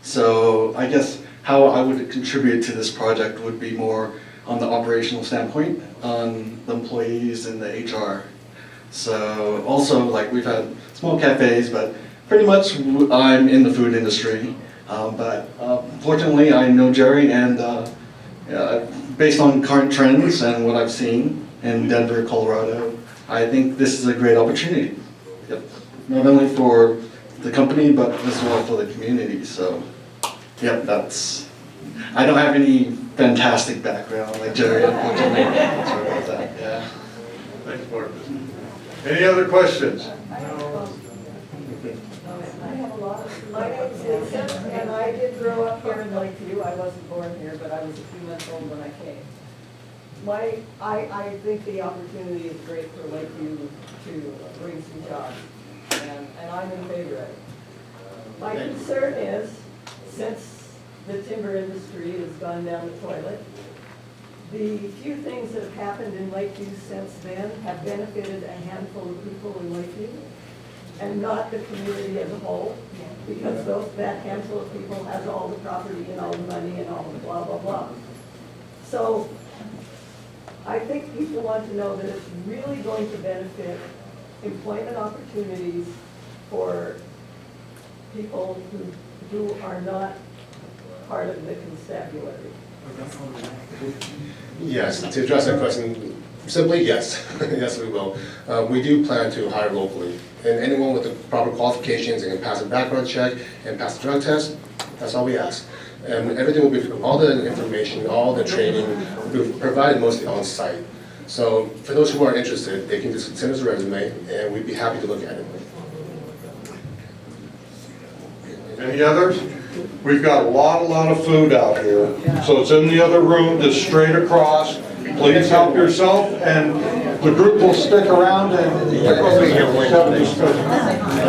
So I guess how I would contribute to this project would be more on the operational standpoint, on the employees and the HR. So also, like, we've had small cafes, but pretty much I'm in the food industry. But fortunately, I know Jerry, and based on current trends and what I've seen in Denver, Colorado, I think this is a great opportunity. Yep. Not only for the company, but as well for the community. So, yep, I don't have any fantastic background like Jerry, unfortunately. Sorry about that. Yeah. Thanks, Marcus. Any other questions? My name's Vincent, and I did grow up here in Lakeview. I wasn't born here, but I was a few months old when I came. I think the opportunity is great for Lakeview to bring some jobs, and I'm in favor of it. My concern is, since the timber industry has gone down the toilet, the few things that have happened in Lakeview since then have benefited a handful of people in Lakeview, and not the community as a whole, because that handful of people has all the property and all the money and all the blah, blah, blah. So I think people want to know that it's really going to benefit employment opportunities for people who are not part of the constabulary. Yes, to address that question, simply yes. Yes, we will. We do plan to hire locally. And anyone with the proper qualifications and can pass a background check and pass the drug test, that's all we ask. And everything will be, all the information, all the training will be provided mostly on site. So for those who are interested, they can just send us a resume and we'd be happy to look at it. Any others? We've got a lot of food out here. So it's in the other room, just straight across. Please help yourself, and the group will stick around and have a discussion.